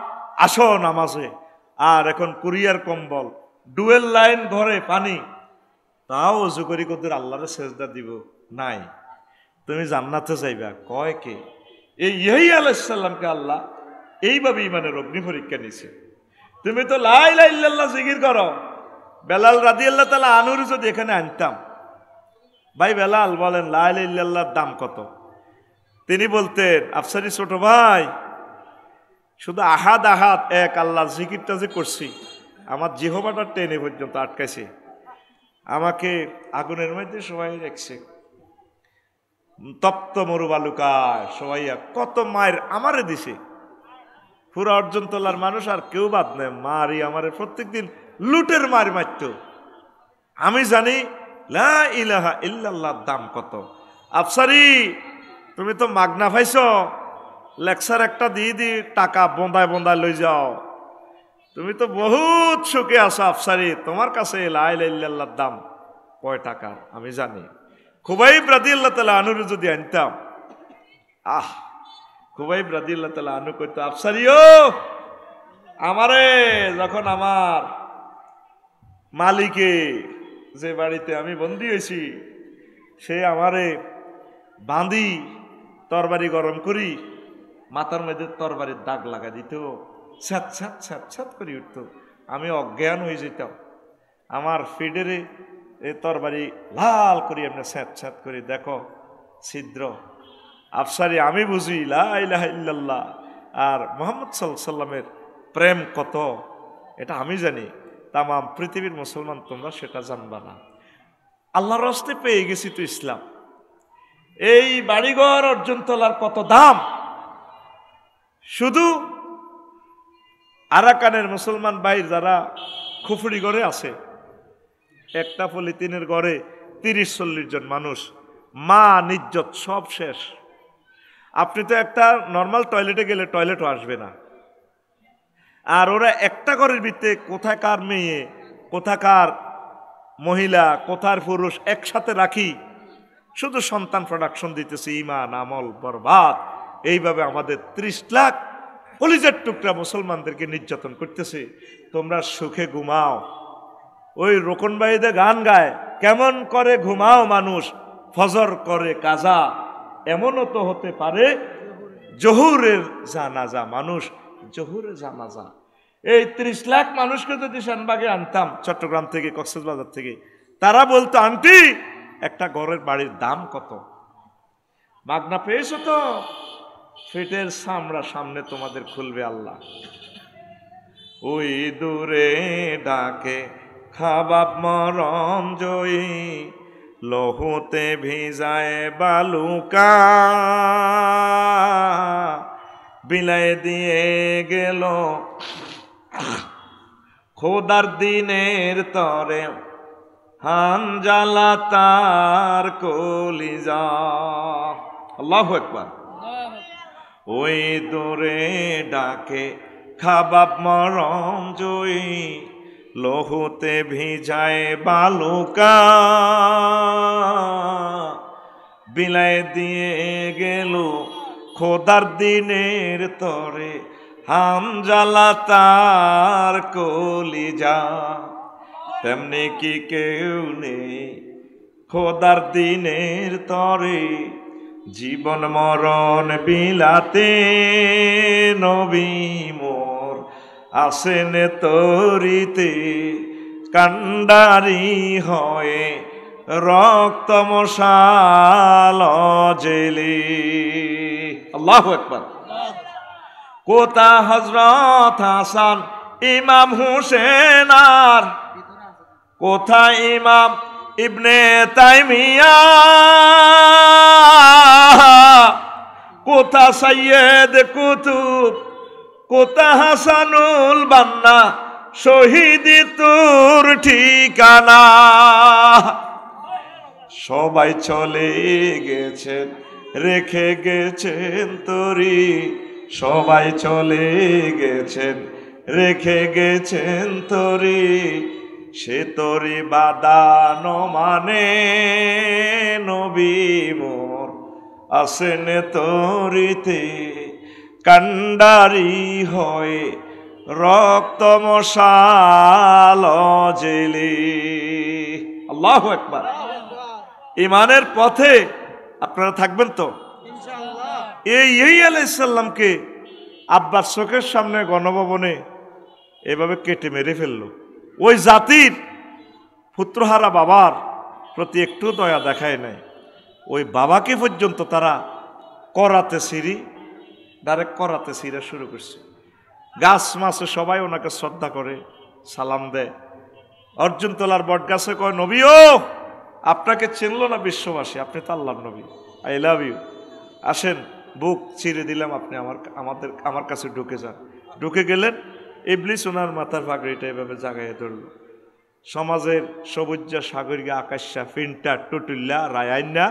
আসো নামাজে। আর এখন কুরিয়ার কম্বল, ডুয়েল লাইন ঘরে পানি, তাও অজু করি কদ্দুর আল্লাহরে সেজদা দিব নাই। তুমি জান্নাতে যাইবা কয় কে? এই ইয়া আলাইহিস সালামকে আল্লাহ এইভাবে ইমানের অগ্নি পরীক্ষা নিছে। তুমি তো লা ইলাহা ইল্লাল্লাহ জিকির করো। বেলাল রাদিয়াল্লাহু তাআলা আনহুর যদি এখানে আনতাম, ভাই বেলাল বলেন লা ইলাহা ইল্লাল্লাহর দাম কত? তিনি বলতেন আফসারি ছোট ভাই, শুধু আহাদ আহাদ এক আল্লাহ জিকিরটা যে করছি, আমার জিহবাটা টেনে পর্যন্ত আটকাইছে, আমাকে আগুনের মধ্যে সবাই রাখছে, তপ্ত মরুবালুকায় সবাই কত মায়ের আমারে দিছে। পুরো অর্জন তোলার মানুষ আর কেউ বাদ নেই, মারি আমারে প্রত্যেকদিন লুটের মার মারত। আমি জানি লা ইলাহা ইল্লাল্লাহর দাম কত। আফসারি তুমি তো মাগনা পাইছ, লেকচার একটা দিয়ে দি টাকা বন্দায় বন্দায় লই যাও। তুমি তো বহুত সুখে আছো আফসারি, তোমার কাছে লা ইলাহা ইল্লাল্লাহর দাম কয় টাকা আমি জানি। খুবাইব রাদিয়াল্লাহু তাআলা আনহু যদি আনতাম, খুবাইব রাদিয়াল্লাহু তাআলা আনহু কইতো আফসারিও আমারে যখন আমার মালিকে যে বাড়িতে আমি বন্দী হয়েছি সে আমারে বাঁধি তরবারি গরম করি, মাথার মধ্যে তরবারির দাগ লাগা দিত, ছ্যাত ছ্যাত ছ্যাত ছ্যাত করে উঠত, আমি অজ্ঞান হয়ে যেতাম। আমার ফিডেরে এই তরবারি লাল করি এমনি ছ্যাত ছ্যাত করি, দেখো ছিদ্র। আফসারি আমি বুঝি লা ইলাহা ইল্লাল্লাহ আর মুহাম্মদ সাল্লাল্লাহু আলাইহি সাল্লামের প্রেম কত এটা আমি জানি, তাম পৃথিবীর মুসলমান তোমরা সেটা জানবা না। আল্লাহর রাস্তে পেয়ে গেছি তো ইসলাম। এই বাড়িঘর অর্জন তোলার কত দাম। শুধু আরাকানের মুসলমান ভাই যারা খুফরি ঘরে আছে, একটা পলিথিনের ঘরে 30-40 জন মানুষ, মা নিজ্জত সব শেষ। আপনি তো একটা নর্মাল টয়লেটে গেলে টয়লেটও আসবে না। আর ওরা একটা ঘরের ভিতরে কোথাকার মেয়ে কোথাকার মহিলা কোথার পুরুষ একসাথে রাখি, শুধু সন্তান প্রোডাকশন দিতেছে, ঈমান আমল বরবাদ। এইভাবে আমাদের 30 লাখ কলিজার টুকরা মুসলমানদেরকে নির্যাতন করতেছে। তোমরা সুখে ঘুমাও। ওই রোকন ভাইদের গান গায়, কেমন করে ঘুমাও মানুষ, ফজর করে কাজা। এমনও তো হতে পারে জহুরের জানাজা, মানুষ জহুরের জানাজা। এই 30 লাখ মানুষকে যদি শানবাগে আনতাম চট্টগ্রাম থেকে, কক্সবাজার থেকে, তারা বলতো, আন্টি একটা ঘরের বাড়ির দাম কত? মাগনা পেয়েছো তো? পেটের চামড়া সামনে তোমাদের খুলবে আল্লাহ। ওই দূরে ডাকে খাবাব মরম জয়ী, লহুতে ভিজায় বালুকা, বিলাই দিয়ে গেল খোদার দিনের তরে, হানজালা তার কলিজা। আল্লাহু আকবার। ওই দূরে ডাকে খাবাব মরম জয়ী, লহুতে ভিজায় বালুকা, বিলাই দিয়ে গেল খোদার দিনের তরে, হানজালা তার কলিজা। তেমনি কি কেউ নেই খোদার দিনের তরে, জীবন মরণ বিলাতে নবী মোর আসেন তরিতে, কান্ডারি হয়ে রক্ত মশাল জেলে। আল্লাহু আকবার। কোথা হযরত হাসান ইমাম হুসেন, আর কোথা ইমাম ইবনে তাইমিয়া, কোথা সৈয়দ কুতুব, কোথা হাসানুল বান্না, শহীদি তোর ঠিকানা। সবাই চলে গেছেন রেখে গেছেন তরি, সবাই চলে গেছেন রেখে গেছেন তরি, সে তরি বাদানো মানে নবী মোর আসেন তরিতে, কান্ডারি হয়ে রক্ত মশাল জেলে। আল্লাহু আকবার। ইমানের পথে আপনারা থাকবেন তো ইনশাআল্লাহ। এই আলাইহিস সালামকে আব্বাস চোখের সামনে গণভবনে এভাবে কেটে মেরে ফেললো। ওই জাতির পুত্রহারা বাবার প্রতি একটু দয়া দেখায় নাই। ওই বাবাকে পর্যন্ত তারা করাতে সিঁড়ি, ডাইরেক্ট করাতে সিঁড়া শুরু করছে। গাছ মাছে সবাই ওনাকে শ্রদ্ধা করে, সালাম দেয়। অর্জুন তোলার বট গাছে কয়, নবী ও আপনাকে চিনলো না বিশ্ববাসী, আপনি তো আল্লাহর নবী, আই লাভ ইউ, আসেন বুক চিরে দিলাম, আপনি আমার কাছে ঢুকে যান। ঢুকে গেলেন, ইবলিস ওনার মাথার পাগড়িটা এভাবে জাগাইয়ে ধরল। সমাজের সবুজা সাগরিকা আকাশা ফিনটা টুটুল্লা রায়ান্না,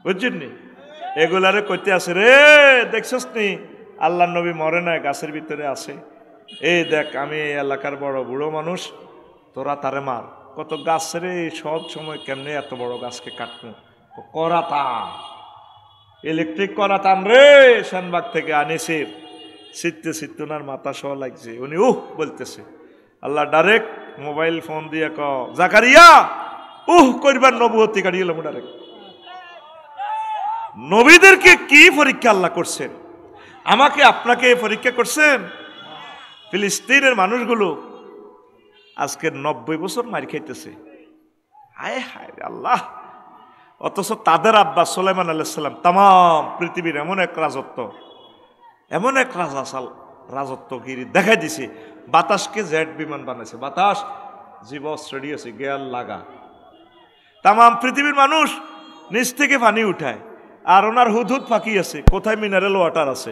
বুঝছেন নি, এগুলারে কইতে আছে, রে দেখছস নি আল্লাহর নবী মরে না, গাছের ভিতরে আছে। এই দেখ আমি এই এলাকার বড় বুড়ো মানুষ, তোরা তারে মার। কত গাছের সব সময় কেমনে এত বড় গাছকে কাটবো? করাতাম, ইলেকট্রিক করাতাম রে, শানবাগ থেকে আনিসে। শীততে শীতনার মাথা সহ লাগছে, উনি বলতেছে। আল্লাহ ডাইরেক্ট মোবাইল ফোন দিয়ে ক, জাকারিয়া করবার নবুয়তি কাটিয়ে এলাম ডাইরেক্ট। নবীদেরকে কি পরীক্ষা আল্লাহ করছেন, আমাকে আপনাকে পরীক্ষা করছেন। ফিলিস্তিনের মানুষগুলো আজকে 90 বছর মার খাইতেছে, হায় হায় আল্লাহ। অথচ তাদের আব্বা সুলাইমান আলাইহিস সালাম তাম পৃথিবীর এমন এক রাজত্ব, এমন এক রাজত্বগিরি দেখাই দিছে। বাতাসকে জেট বিমান বানাইছে, বাতাস জীবস রেডি আছে, গেয়াল লাগা। তাম পৃথিবীর মানুষ নিচ থেকে পানি উঠায়, আর ওনার হুদহুদ ফাঁকি আছে, কোথায় মিনারেল ওয়াটার আছে,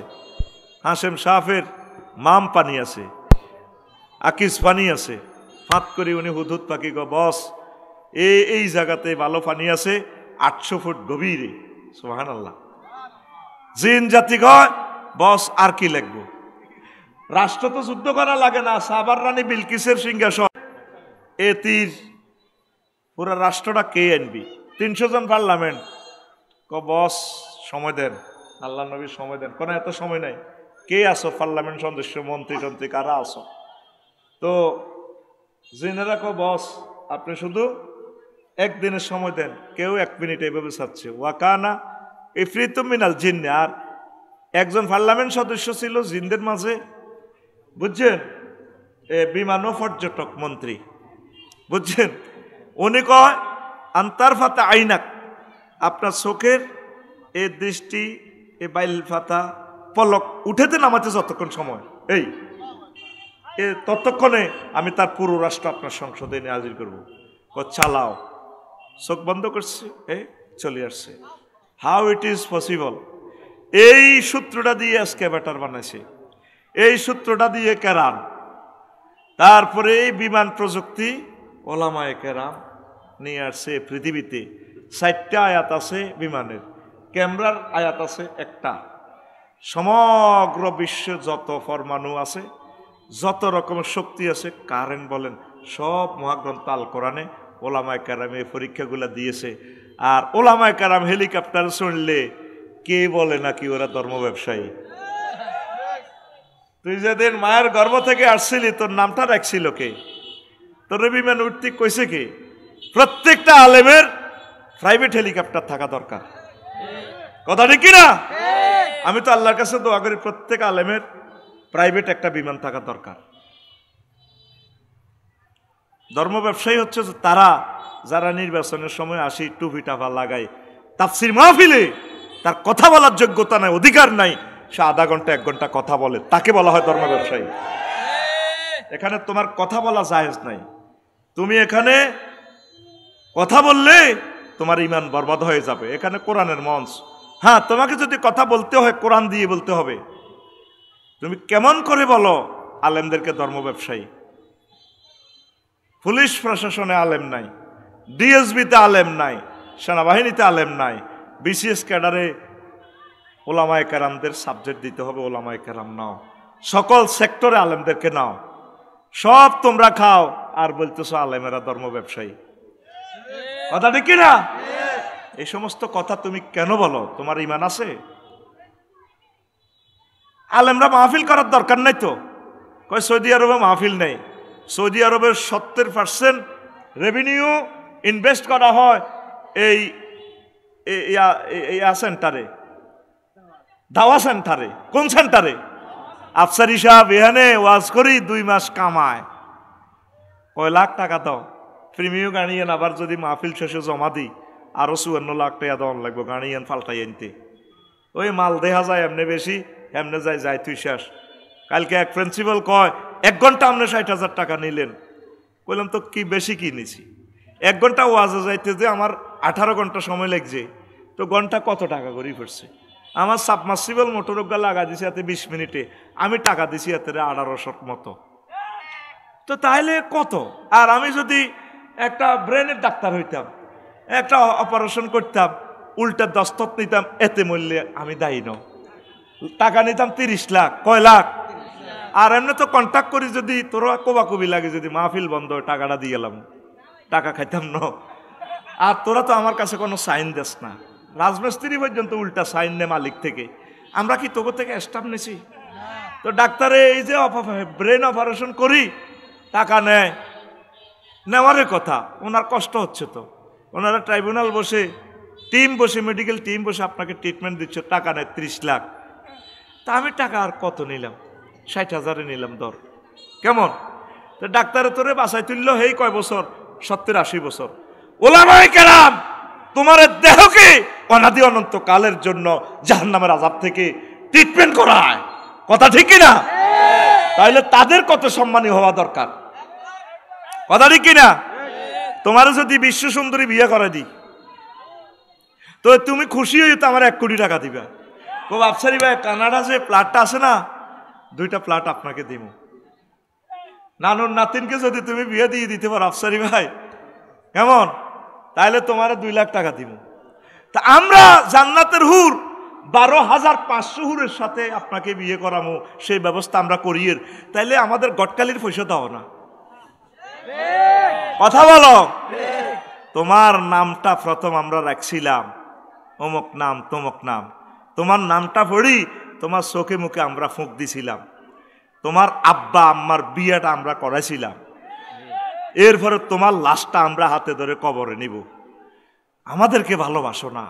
হাশেম সাহেবের মাম পানি আছে, আকিস পানি আছে। ফাঁক করে উনি হুদহুদ পাখি গো, বস এই জায়গাতে ভালো পানি আছে, 800 ফুট গভীরে। সুবহানাল্লাহ। জিন জাতি গয়, বস আর কি লাগবো, রাষ্ট্র তো যুদ্ধ করা লাগে না। সাবার রানী বিলকিসের সিংহাসন, এ তীর পুরা রাষ্ট্রটা কে আনবি? 300 জন পার্লামেন্ট। বস সময় দেন, আল্লাহ নবীর সময় দেন। কোনো এত সময় নাই। কে আসো পার্লামেন্ট সদস্য, মন্ত্রী টন্ত্রী কারা আসো? তো জিনেরা বস আপনি শুধু একদিনের সময় দেন। কেউ 1 মিনিট এইভাবে চাচ্ছে। ওয়াকানা ইফরিতুম মিনাল জিন্নে। আর একজন পার্লামেন্ট সদস্য ছিল জিনদের মাঝে, বুঝছেন, বিমান ও পর্যটক মন্ত্রী, বুঝছেন। উনি কয় আন্তার ফাতা আইনাক, আপনার চোখের এ দৃষ্টি, এ বাইল ফাতা পলক উঠেতে নামাতে যতক্ষণ সময়, এই ততক্ষণে আমি তার পুরো রাষ্ট্র আপনার সংসদে নিয়ে হাজির করবো। চালাও। চোখ বন্ধ করছে, চলে আসছে। How it is possible? এই সূত্রটা দিয়ে আজকে ব্যাটার বানাইছে, এই সূত্রটা দিয়ে কেরাম। তারপরে এই বিমান প্রযুক্তি ওলামায়ে কেরাম নিয়ে আসছে পৃথিবীতে। 4টা আয়াত আছে বিমানের, ক্যামেরার আয়াত আছে একটা। সমগ্র বিশ্বে যত পরমাণু আছে, যত রকমের শক্তি আছে, কারেন্ট বলেন, সব মহাগ্রন্থ আল কোরআনে ওলামায়ে কেরাম এই পরীক্ষাগুলো দিয়েছে। আর ওলামায়ে কেরাম হেলিকপ্টার শুনলে কে বলে নাকি ওরা ধর্ম ব্যবসায়ী? তুই যেদিন মায়ের গর্ভ থেকে আসছিলি তোর নামটা রাখছিল কে? তোর বিমান উঠতে কইছে কে? প্রত্যেকটা আলেমের প্রাইভেট হেলিকপ্টার থাকা দরকার। কথা ঠিক কিনা? আমি তো আল্লাহর কাছে দোয়া করি প্রত্যেক আলেমের প্রাইভেট একটা বিমান থাকা দরকার। ধর্ম ব্যবসায়ী হচ্ছে তারা যারা নির্বাচনের সময় আসি টুপি টাপা লাগায়, তাফসির মাহফিলে তার কথা বলার যোগ্যতা নাই, অধিকার নাই, সে আধা ঘন্টা 1 ঘন্টা কথা বলে, তাকে বলা হয় ধর্ম ব্যবসায়ী। এখানে তোমার কথা বলা জায়েজ নাই। তুমি এখানে কথা বললে তোমার ঈমান বরবাদ হয়ে যাবে। এখানে কোরআনের মঞ্চ। হ্যাঁ, তোমাকে যদি কথা বলতে হয় কোরআন দিয়ে বলতে হবে। তুমি কেমন করে বলো আলেমদেরকে ধর্ম ব্যবসায়ী? পুলিশ প্রশাসনে আলেম নাই, ডিএসবিতে আলেম নাই, সেনাবাহিনীতে আলেম নাই, বিসিএস ক্যাডারে ওলামায়ে কেরামদের সাবজেক্ট দিতে হবে। ওলামায়ে কেরাম নাও, সকল সেক্টরে আলেমদেরকে নাও। সব তোমরা খাও আর বলতেছো আলেমেরা ধর্ম ব্যবসায়ী। কথা ঠিক কিনা? এই সমস্ত কথা তুমি কেন বলো? তোমার ঈমান আছে? আলেমরা মাহফিল করার দরকার নাই তো। কয় সৌদি আরবে মাহফিল নেই। সৌদি আরবের 70% রেভিনিউ ইনভেস্ট করা হয় এই সেন্টারে, দাওয়া সেন্টারে। কোন সেন্টারে? আফসারি সাহেব এখানে ওয়াজ করি 2 মাস কামায় কয় লাখ টাকা দাও, প্রিমিয়াম গাড়িয়েন। আবার যদি মাহফিল শেষে জমা দিই আরো 54 লাখ টাকা দেওয়ান লাগবে গাড়িয়েন পাল্টাই আনতে। ওই মাল দেখা যায় এমনি বেশি, এমনি যায় তুই শেষ। কালকে এক প্রিন্সিপাল কয় 1 ঘন্টা আপনি 60,000 টাকা নিলেন। বললাম তো কি বেশি কি নিছি? 1 ঘন্টা ওয়াজে যাইতে যে আমার 18 ঘন্টা সময় লাগছে, তো ঘন্টা কত টাকা করে পড়ছে? আমার সাবমার্সিবল মোটরগা লাগা দিছি এতে 20 মিনিটে, আমি টাকা দিছি এতে 1800 মতো। তো তাহলে কত? আর আমি যদি একটা ব্রেনের ডাক্তার হইতাম, একটা অপারেশন করতাম, উল্টা দস্তক নিতাম, এতে মূল্যে আমি দায়ী ন। টাকা নিতাম 30 লাখ। কয় লাখ? আর এমনি তো কন্ট্যাক্ট করি যদি তোরা কোবাকুবি লাগে, যদি মাহফিল বন্ধ টাকাটা দিয়ে গেলাম, টাকা খাইতাম ন। আর তোরা তো আমার কাছে কোনো সাইন দেস না। রাজমিস্ত্রি পর্যন্ত উল্টা সাইন নে মালিক থেকে। আমরা কি তোকে থেকে স্টাফ নিছি? তো ডাক্তারে এই যে ব্রেন অপারেশন করি টাকা নেয়, নেওয়ারই কথা। ওনার কষ্ট হচ্ছে তো, ওনারা ট্রাইব্যুনাল বসে টিম বসে, মেডিকেল টিম বসে আপনাকে ট্রিটমেন্ট দিচ্ছে, টাকা নেয় 30 লাখ। তা আমি টাকা আর কত নিলাম? 60,000 নিলাম ধর। কেমন? তো ডাক্তারে তোরে বাসায় তুললো হেই কয় বছর? 70-80 বছর। ওলামায়ে কেরাম তোমার দেহকে অনাদি অনন্ত কালের জন্য জাহান্নামের আযাব থেকে ট্রিটমেন্ট করায়। কথা ঠিক কিনা? তাহলে তাদের কত সম্মানী হওয়া দরকার। কথা ঠিক কিনা? তোমার যদি বিশ্ব সুন্দরী বিয়ে করে দিই, তো তুমি খুশি হই তো আমার 1 কোটি টাকা দিবা। ও আফসারি ভাই কানাডা যে প্লাটটা আছে না, 2টা প্লাট আপনাকে দিব। নানুর নাতিনকে যদি তুমি বিয়ে দিয়ে দিতে পারো আফসারি ভাই, কেমন? তাহলে তোমার 2 লাখ টাকা দিব। তা আমরা জান্নাতের হুর 12,500 হুরের সাথে আপনাকে বিয়ে করামো, সেই ব্যবস্থা আমরা করিয়ে। তাইলে আমাদের গটকালির পয়সা দাও না। কথা বলো। তোমার নামটা প্রথম আমরা রাখছিলাম অমুক নাম তমুক নাম, তোমার নামটা পড়ি তোমার চোখে মুখে আমরা ফুঁক দিছিলাম, তোমার আব্বা আম্মার বিয়েটা আমরা করাইছিলাম, এরপরে তোমার লাশটা আমরা হাতে ধরে কবরে নিব। আমাদেরকে ভালোবাসো না?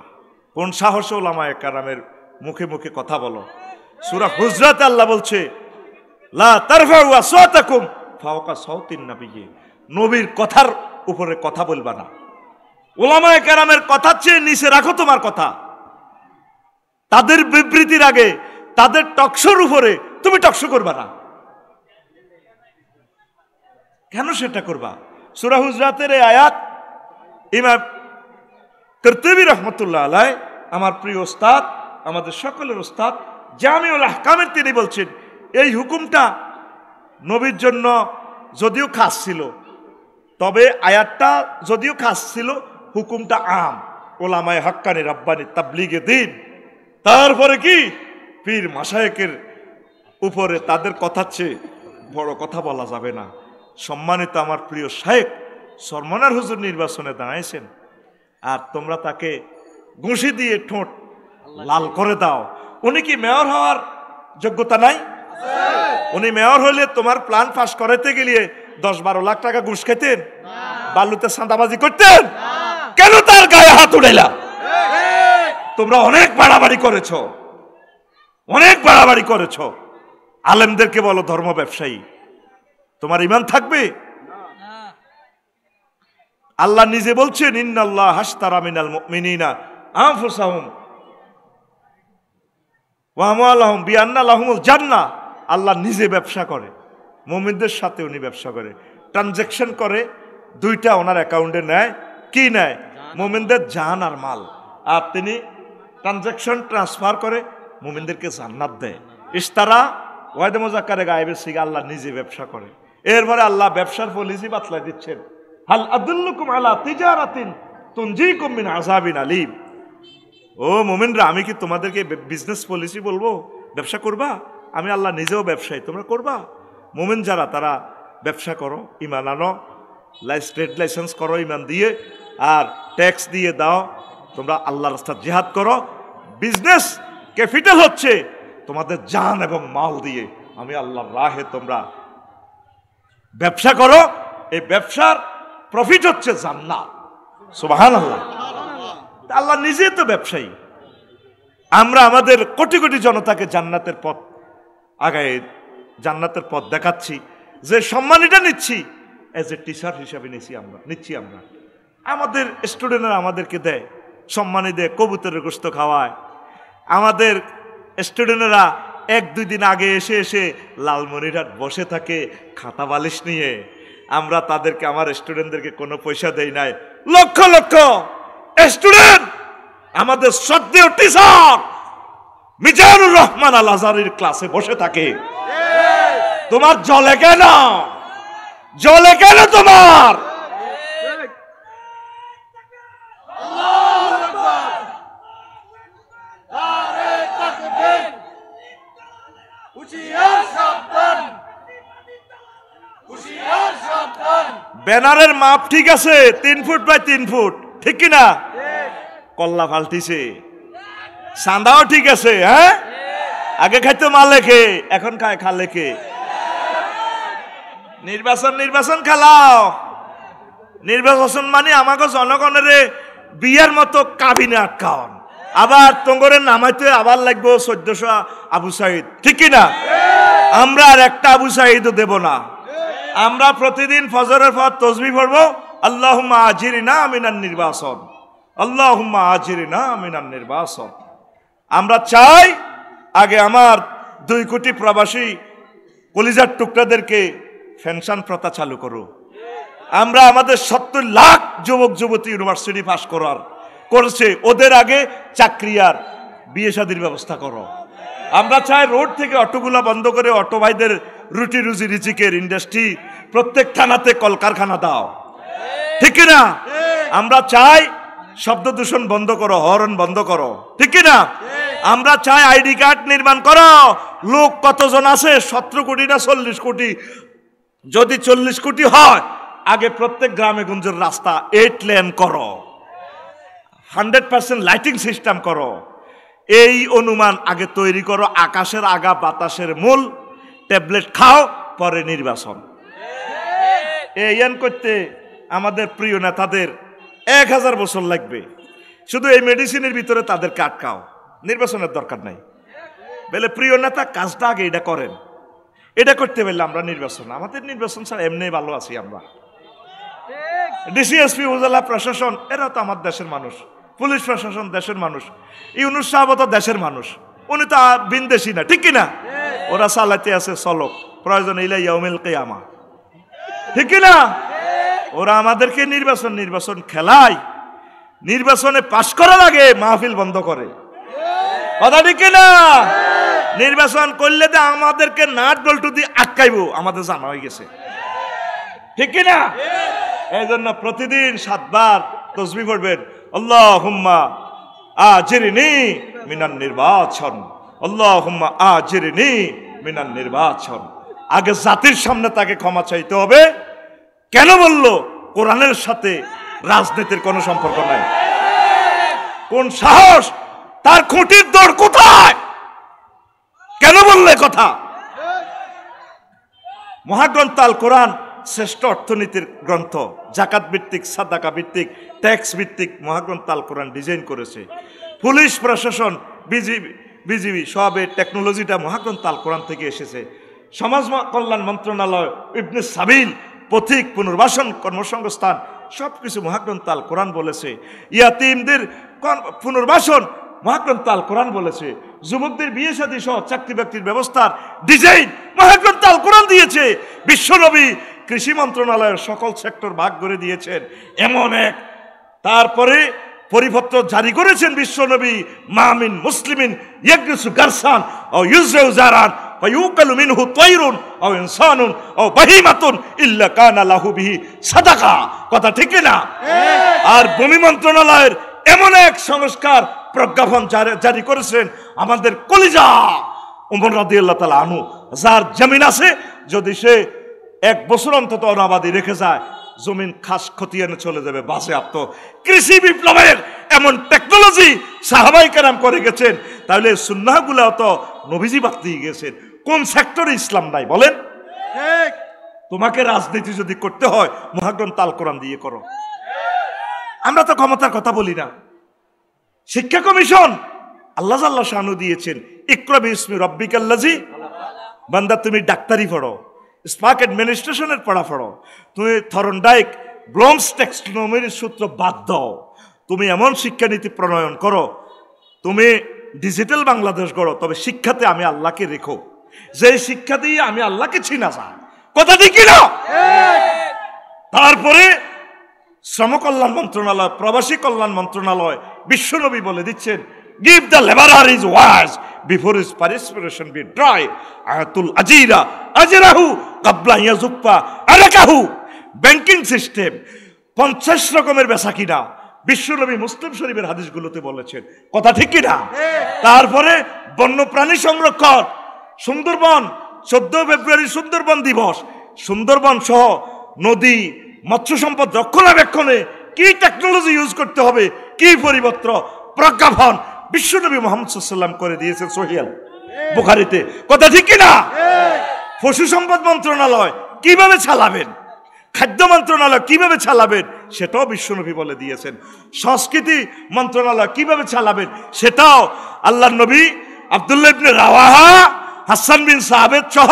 কোন সাহসে ওলামায়ে কেরামের মুখে মুখে কথা বলো? সূরা হুজরাত আল্লাহ বলছে লা তারফাউ আসওয়াতাকুম ফাওকা সাওতিন নবিয়্যি, নবীর কথার উপরে কথা বলবা না। ওলামায়ে কেরামের কথা চেয়ে নিচে রাখো তোমার কথা। তাদের বিবৃতির আগে তাদের টকশোর উপরে তুমি টকশো করবা না। কেন সেটা করবা? সূরা হুজরাতের এই আয়াত ইমাম কুরতুবী রাহমাতুল্লাহ আলাইহি, আমার প্রিয় ওস্তাদ, আমাদের সকলের ওস্তাদ জামিউল আহকামের, তিনি বলছেন এই হুকুমটা নবীর জন্য যদিও খাস ছিল, তবে আয়াতটা যদিও খাস ছিল, হুকুমটা আম। ওলামায়ে হাক্কানি রাব্বানি তাবলীগে দ্বীন, তারপরে কি পীর মাশায়েখের উপরে তাদের কথা চেয়ে বড় কথা বলা যাবে না। সম্মানিত আমার প্রিয় শায়েখ সরমনার হুজুর নির্বাচনে দাঁড়াইছেন, আর তোমরা তাকে ঘুষি দিয়ে ঠোঁট লাল করে দাও। উনি কি মেয়র হওয়ার যোগ্যতা নাই? উনি মেয়র হইলে তোমার প্ল্যান পাস করাইতে গেলে 10-12 লাখ টাকা ঘুষ খেতেন, বালুতে সাঁদাবাজি করতেন? কেন তার গায়ে হাত উঠাইলা? তোমরা অনেক বাড়াবাড়ি করেছ, অনেক বাড়াবাড়ি করেছ। আলেমদেরকে বলো ধর্ম ব্যবসায়ী, তোমার ঈমান থাকবে? আল্লাহ নিজে বলছেন ইন্নাল্লাহ হাশতারা মিনাল মুমিনিনা আনফুসাহুম ওয়া আমওয়ালাহুম বিআন্না লাহুমুল জান্নাহ। আল্লাহ নিজে ব্যবসা করে, মুমিনদের সাথে উনি ব্যবসা করে, ট্রানজাকশন করে, দুইটা ওনার অ্যাকাউন্টে নেয়। কি নেয়? মুমিনদের জান আর মাল। আর তিনি ট্রানজাকশন ট্রান্সফার করে মুমিনদেরকে জান্নাত দেয়। ইশতারা ওয়াদে মুযাক্কারে গায়েবের সিগা আল্লাহ নিজে ব্যবসা করে। এরপরে আল্লাহ ব্যবসার পলিসি বাতলাই দিচ্ছেন, হাল আদুল্লুকুম আলা তিজারাতিন তুনজিকুম মিন আযাবিন আলীম। ও মুমিনরা, আমি কি তোমাদেরকে বিজনেস পলিসি বলবো? ব্যবসা করবা? আমি আল্লাহ নিজেও ব্যবসায়ী, তোমরা করবা? মুমিন যারা তারা ব্যবসা করো, ঈমান আনো, ট্রেড লাইসেন্স করো ঈমান দিয়ে, আর ট্যাক্স দিয়ে দাও, তোমরা আল্লাহর রাস্তায় জিহাদ করো। বিজনেস ক্যাপিটাল হচ্ছে তোমাদের জান এবং মাল দিয়ে। আমি আল্লাহর রাহে তোমরা ব্যবসা করো, এই ব্যবসার প্রফিট হচ্ছে জান্নাত। সুবহানাল্লাহ। আল্লাহ নিজে তো ব্যবসায়ী। আমরা আমাদের কোটি কোটি জনতাকে জান্নাতের পথ আগায়, জান্নাতের পথ দেখাচ্ছি, যে সম্মানিটা নিচ্ছি এজ এ টিচার হিসাবে নিচ্ছি আমরা। আমাদের স্টুডেন্টরা আমাদেরকে দেয়, সম্মানী দেয়, কবুতরের গোশত খাওয়ায়। আমাদের স্টুডেন্টরা 1-2 দিন আগে এসে লালমনিরহাট বসে থাকে খাতা বালিশ নিয়ে। আমরা তাদেরকে, আমার স্টুডেন্টদেরকে কোনো পয়সা দেই নাই। লক্ষ লক্ষ স্টুডেন্ট আমাদের শ্রদ্ধেয় টিচার মিজানুর রহমান আল আজহারির ক্লাসে বসে থাকে। তোমার জলে কেন? জলে কেন তোমার? ব্যানারের মাপ ঠিক আছে 3 ফুট বাই 3 ফুট, ঠিক কিনা? কল্লা ফালতিছে, চাঁদাও ঠিক আছে। হ্যাঁ, আগে খাইতো মা লেখে, এখন খায় খা লেখে। নির্বাচন খেলাও। নির্বাচন মানে আমাকে জনগণের বিয়ের মতো কাবিনে আটকাওন, আবার তোঙ্গরে নামাইতে আবার লাগবো 1400 আবু সাইদ, ঠিক কিনা? আমরা আর একটা আবু সাইদও দেব না। আমরা প্রতিদিন ফজরের পর তাসবিহ পড়বো, আল্লাহুম্মা আজিরিনা মিনান নির্বাচন, আল্লাহুম্মা আজিরিনা মিনান নির্বাচন। আমরা চাই আগে আমার 2 কোটি প্রবাসী কলিজার টুকরাদেরকে পেনশন প্রথা চালু করো। আমরা আমাদের 70 লাখ যুবক যুবতী ইউনিভার্সিটি পাস করছে, ওদের আগে চাকরি আর বিয়ে শাদীর ব্যবস্থা করো। আমরা চাই রোড থেকে অটোগুলা বন্ধ করে অটো ভাইদের রুটি রুজি রিজিকের ইন্ডাস্ট্রি, প্রত্যেক থানাতে কলকারখানা দাও, ঠিক কিনা? আমরা চাই শব্দ দূষণ বন্ধ করো, হর্ন বন্ধ করো, ঠিক কিনা? আমরা চাই আইডি কার্ড নির্মাণ করো। লোক কতজন আছে? 17 কোটি না 40 কোটি? যদি 40 কোটি হয় আগে প্রত্যেক গ্রামে গঞ্জের রাস্তা 8 লেন করো, 100% লাইটিং সিস্টেম করো। এই অনুমান আগে তৈরি করো, আকাশের আগা বাতাসের মূল, ট্যাবলেট খাও, পরে নির্বাচন। এই করতে আমাদের প্রিয় নেতাদের 1000 বছর লাগবে। শুধু এই মেডিসিনের ভিতরে তাদেরকে আটকাও, নির্বাচনের দরকার নাই। বলে প্রিয় নেতা কাজটা আগে এটা করেন, এটা করতে পারলে আমরা নির্বাচন, আমাদের নির্বাচন ছাড়া এমনি ভালো আছি আমরা। ডিসিএসপি, উপজেলা প্রশাসন এরা তো আমার দেশের মানুষ, পুলিশ প্রশাসন দেশের মানুষ, ইউনূস সাহেব তো দেশের মানুষ, উনি তো বিনদেশি না, ঠিক কিনা? ওরা চালাতে আছে চলক, প্রয়োজন ইলা ইয়াউমিল কিয়ামা, ঠিক কিনা? ওরা আমাদেরকে নির্বাচন খেলায়, নির্বাচনে পাশ করা লাগে মাহফিল বন্ধ করে, কথা ঠিক কিনা? নির্বাচন করলে তো আমাদেরকে নাট বল্টু দিয়ে আটকাইব, আমাদের জানা হয়ে গেছে, ঠিক কিনা? এই জন্য প্রতিদিন 7 বার তাসবিহ পড়বেন, আল্লাহুম্মা আজিরনি মিনান নির্বাচন, আল্লাহুম্মা আজিরনি মিনান নির্বাচন। আগে জাতির সামনে তাকে ক্ষমা চাইতে হবে। কেন বলল? কোরআনের সাথে রাজনীতির কোনো সম্পর্ক নাই। কোন সাহস? তার খুঁটির দৌড় কোথায়? কেন বললে কথা? মহাগ্রন্থ আল কোরআন শ্রেষ্ঠ অর্থনীতির গ্রন্থ, জাকাত ভিত্তিক, সাদাকা ভিত্তিক, ট্যাক্স ভিত্তিক মহাগ্রন্থ আল কোরআন ডিজাইন করেছে। পুলিশ প্রশাসন, বিজিবি সবের টেকনোলজিটা মহাগ্রন্থ আল কোরআন থেকে এসেছে। সমাজ কল্যাণ মন্ত্রণালয়, ইবনে সাবিল, পথিক, পুনর্বাসন, কর্মসংস্থান সবকিছু মহাগ্রন্থ আল কোরআন বলেছে। ইয়াতিমদের পুনর্বাসন মহাগ্রন্থ আল কোরআন বলেছে। যুবকদের বিয়ে শাদী সহ চাকরি বাকরির ব্যবস্থার ডিজাইন মহাগ্রন্থ আল কোরআন দিয়েছে। বিশ্বনবী কৃষি মন্ত্রণালয়ের সকল সেক্টর ভাগ করে দিয়েছেন এমন এক। তারপরে পরিপত্র জারি করেছেন বিশ্বনবী, মামিন মুসলিমিন ইয়াগরিসু গারসান ও ইউজরাউ জারান ওয়া ইউকালু মিনহু তায়রুন ও ইনসানুন ও বাহিমাতুন ইল্লা কানা লাহু বিহি সাদাকা, কথা ঠিক না? আর ভূমি মন্ত্রণালয়ের এমন এক সংস্কার প্রজ্ঞাপন জারি করেছেন আমাদের কলিজা ওমর রাদিয়াল্লাহু তাআলা আনহু, যার জমিন আছে যদি সে 1 বছর অন্তত অনাবাদি রেখে যায়, জমিন খাস খতিয়ানে চলে যাবে বাসে আত্ম। কৃষি বিপ্লবের এমন টেকনোলজি সাহাবায়ে কেরাম করে গেছেন, তাহলে সুন্নাহগুলো তো নবীজি বাদ দিয়ে গেছেন। কোন সেক্টরে ইসলাম নাই বলেন? তোমাকে রাজনীতি যদি করতে হয় মহাগ্রন্থ আল কোরআন দিয়ে করো। আমরা তো ক্ষমতার কথা বলি না। শিক্ষা কমিশন আল্লাহ জাল্লা শানু দিয়েছেন, ইকরা বিসমি রাব্বিকাল্লাযী, বান্দা তুমি ডাক্তারি পড়ো, স্পার্ক অ্যাডমিনিস্ট্রেশনের পড়া পড়ো, তুমি থরনডাইক ব্লোমস ট্যাক্সোনমির সূত্র বাদ দাও, তুমি এমন শিক্ষানীতি প্রণয়ন করো, তুমি ডিজিটাল বাংলাদেশ গড়ো, তবে শিক্ষাতে আমি আল্লাহকে রেখো, যে শিক্ষা দিয়ে আমি আল্লাহকে চিনা যায়, কথা ঠিক না? তারপরে শ্রম কল্যাণ মন্ত্রণালয়, প্রবাসী কল্যাণ মন্ত্রণালয়, বিশ্বনবী বলে দিচ্ছেন, give the labourer his wage before his perspiration be dry, আয়াতুল আজিরা আজরাহু ক্বাবলা ইয়াজুফা আরাকাহু। ব্যাংকিং সিস্টেম 50 রকমের বেচা কিনা বিশ্বনবী মুসলিম শরীফের হাদিসগুলোতে বলেছেন, কথা ঠিক কিনা? তারপরে বন্যপ্রাণী সংরক্ষণ, সুন্দরবন 14 ফেব্রুয়ারি সুন্দরবন দিবস, সুন্দরবন সহ নদী মৎস্য সম্পদ রক্ষণাবেক্ষণে কি টেকনোলজি ইউজ করতে হবে, কি পরিপত্র প্রজ্ঞাপন বিশ্বনবী মুহাম্মদ সাল্লাল্লাহু আলাইহি ওয়াসাল্লাম করে দিয়েছেন সহিহ বুখারীতে, কথা ঠিক কিনা? পশু সম্পদ মন্ত্রণালয় কিভাবে চালাবেন, খাদ্য মন্ত্রণালয় কিভাবে চালাবেন সেটাও বিশ্বনবী বলে দিয়েছেন। সংস্কৃতি মন্ত্রণালয় কিভাবে চালাবেন সেটাও আল্লাহর নবী আব্দুল্লাহ ইবনে রাওয়াহা, হাসান বিন সাহাবেদ সহ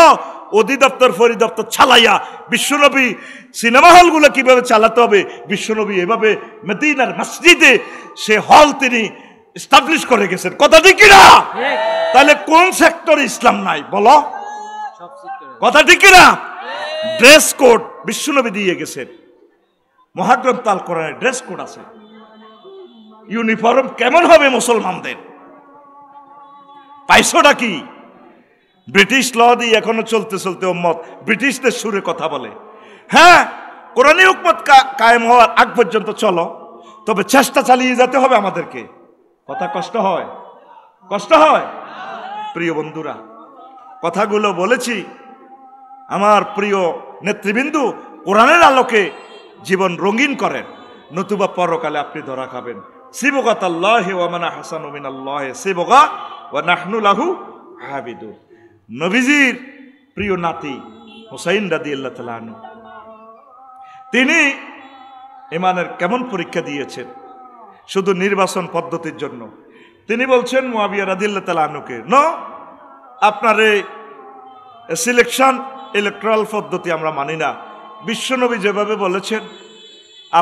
অধিদপ্তর পরিদপ্তর চালাইয়া বিশ্বনবী সিনেমা হলগুলো কিভাবে চালাতে হবে বিশ্বনবী এভাবে মদিনার মসজিদে সে হল তিনি এস্টাবলিশ করে গেছেন, কথা ঠিক কিনা? তাহলে কোন সেক্টরে ইসলাম নাই বলো, কথা ঠিক কিনা? ড্রেস কোড বিশ্বনবী দিয়ে গেছেন, মহাগ্রন্থ আল কোরআনের ড্রেস কোড আছে। ইউনিফর্ম কেমন হবে মুসলমানদের, পাইছোটা কি? ব্রিটিশ ল দিয়ে এখনো চলতে চলতে উম্মত ব্রিটিশদের সুরে কথা বলে। হ্যাঁ, কোরআনী হুকমত কায়েম হওয়ার আগ পর্যন্ত চলো, তবে চেষ্টা চালিয়ে যেতে হবে আমাদেরকে। কথা কষ্ট হয়, কষ্ট হয়। প্রিয় বন্ধুরা, কথাগুলো বলেছি আমার প্রিয় নেতৃবৃন্দ কোরআনের আলোকে জীবন রঙিন করেন, নতুবা পরকালে আপনি ধরা খাবেন। সিবগাতাল্লাহি ওয়া মান আহসানু মিনাল্লাহি সিবগা ওয়া নাহনু লাহু আবিদুন। নবীজির প্রিয় নাতি হুসাইন রাদিয়াল্লাহু তাআলা আনহু, তিনি ইমানের কেমন পরীক্ষা দিয়েছেন শুধু নির্বাচন পদ্ধতির জন্য। তিনি বলছেন মুয়াবিয়া রাদিয়াল্লাহু তাআলা আনহুকে, নো, আপনার এই সিলেকশন ইলেকট্রাল পদ্ধতি আমরা মানি না। বিশ্বনবী যেভাবে বলেছেন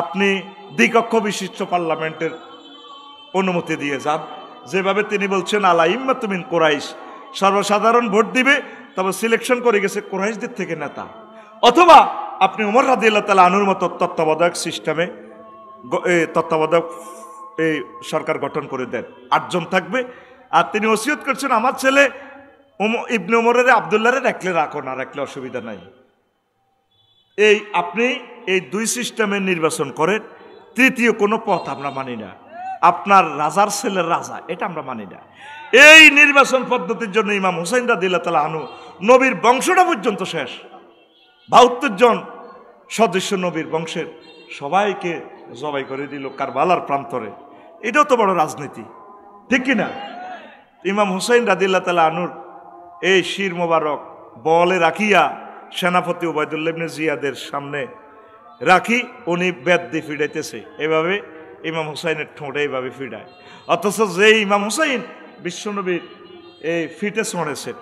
আপনি দ্বিকক্ষ বিশিষ্ট পার্লামেন্টের অনুমতি দিয়ে যান, যেভাবে তিনি বলছেন আলা ইম্মাতু মিন কুরাইশ, সর্বসাধারণ ভোট দিবে, তবে সিলেকশন করে গেছে কুরাইশদের থেকে নেতা। অথবা আপনি ওমর রাদিয়াল্লাহু তাআলা আনহুর মতো তত্ত্বাবধায়ক সিস্টেমে তত্ত্বাবধায়ক এই সরকার গঠন করে দেন, 8 জন থাকবে। আর তিনি ওসিয়ত করছেন আমার ছেলে ইবনে ওমরের আব্দুল্লাহরে রাখলে রাখো, না রাখলে অসুবিধা নাই। এই আপনি এই 2 সিস্টেমে নির্বাচন করেন, তৃতীয় কোনো পথ আমরা মানি না। আপনার রাজার ছেলের রাজা, এটা আমরা মানি না। এই নির্বাচন পদ্ধতির জন্য ইমাম হুসাইন রাদিয়াল্লাহু তাআলা আনহু নবীর বংশটা পর্যন্ত শেষ, 72 জন সদস্য নবীর বংশের সবাইকে জবাই করে দিল কারবালার প্রান্তরে। এটাও তো বড় রাজনীতি, ঠিক কিনা? ইমাম হুসাইন রাদিয়াল্লাহু তাআলা আনহুর এই শির মোবারক বলে রাখিয়া সেনাপতি উবাইদুল্লাহ ইবনে জিয়াদের সামনে রাখি উনি বেদ দিয়ে ফিডাইতেছে, এভাবে ইমাম হুসাইনের ঠোঁটে এইভাবে ফিডায়। অথচ যে ইমাম হুসাইন বিশ্বনবীর এই ফিটে ছড়েছেন,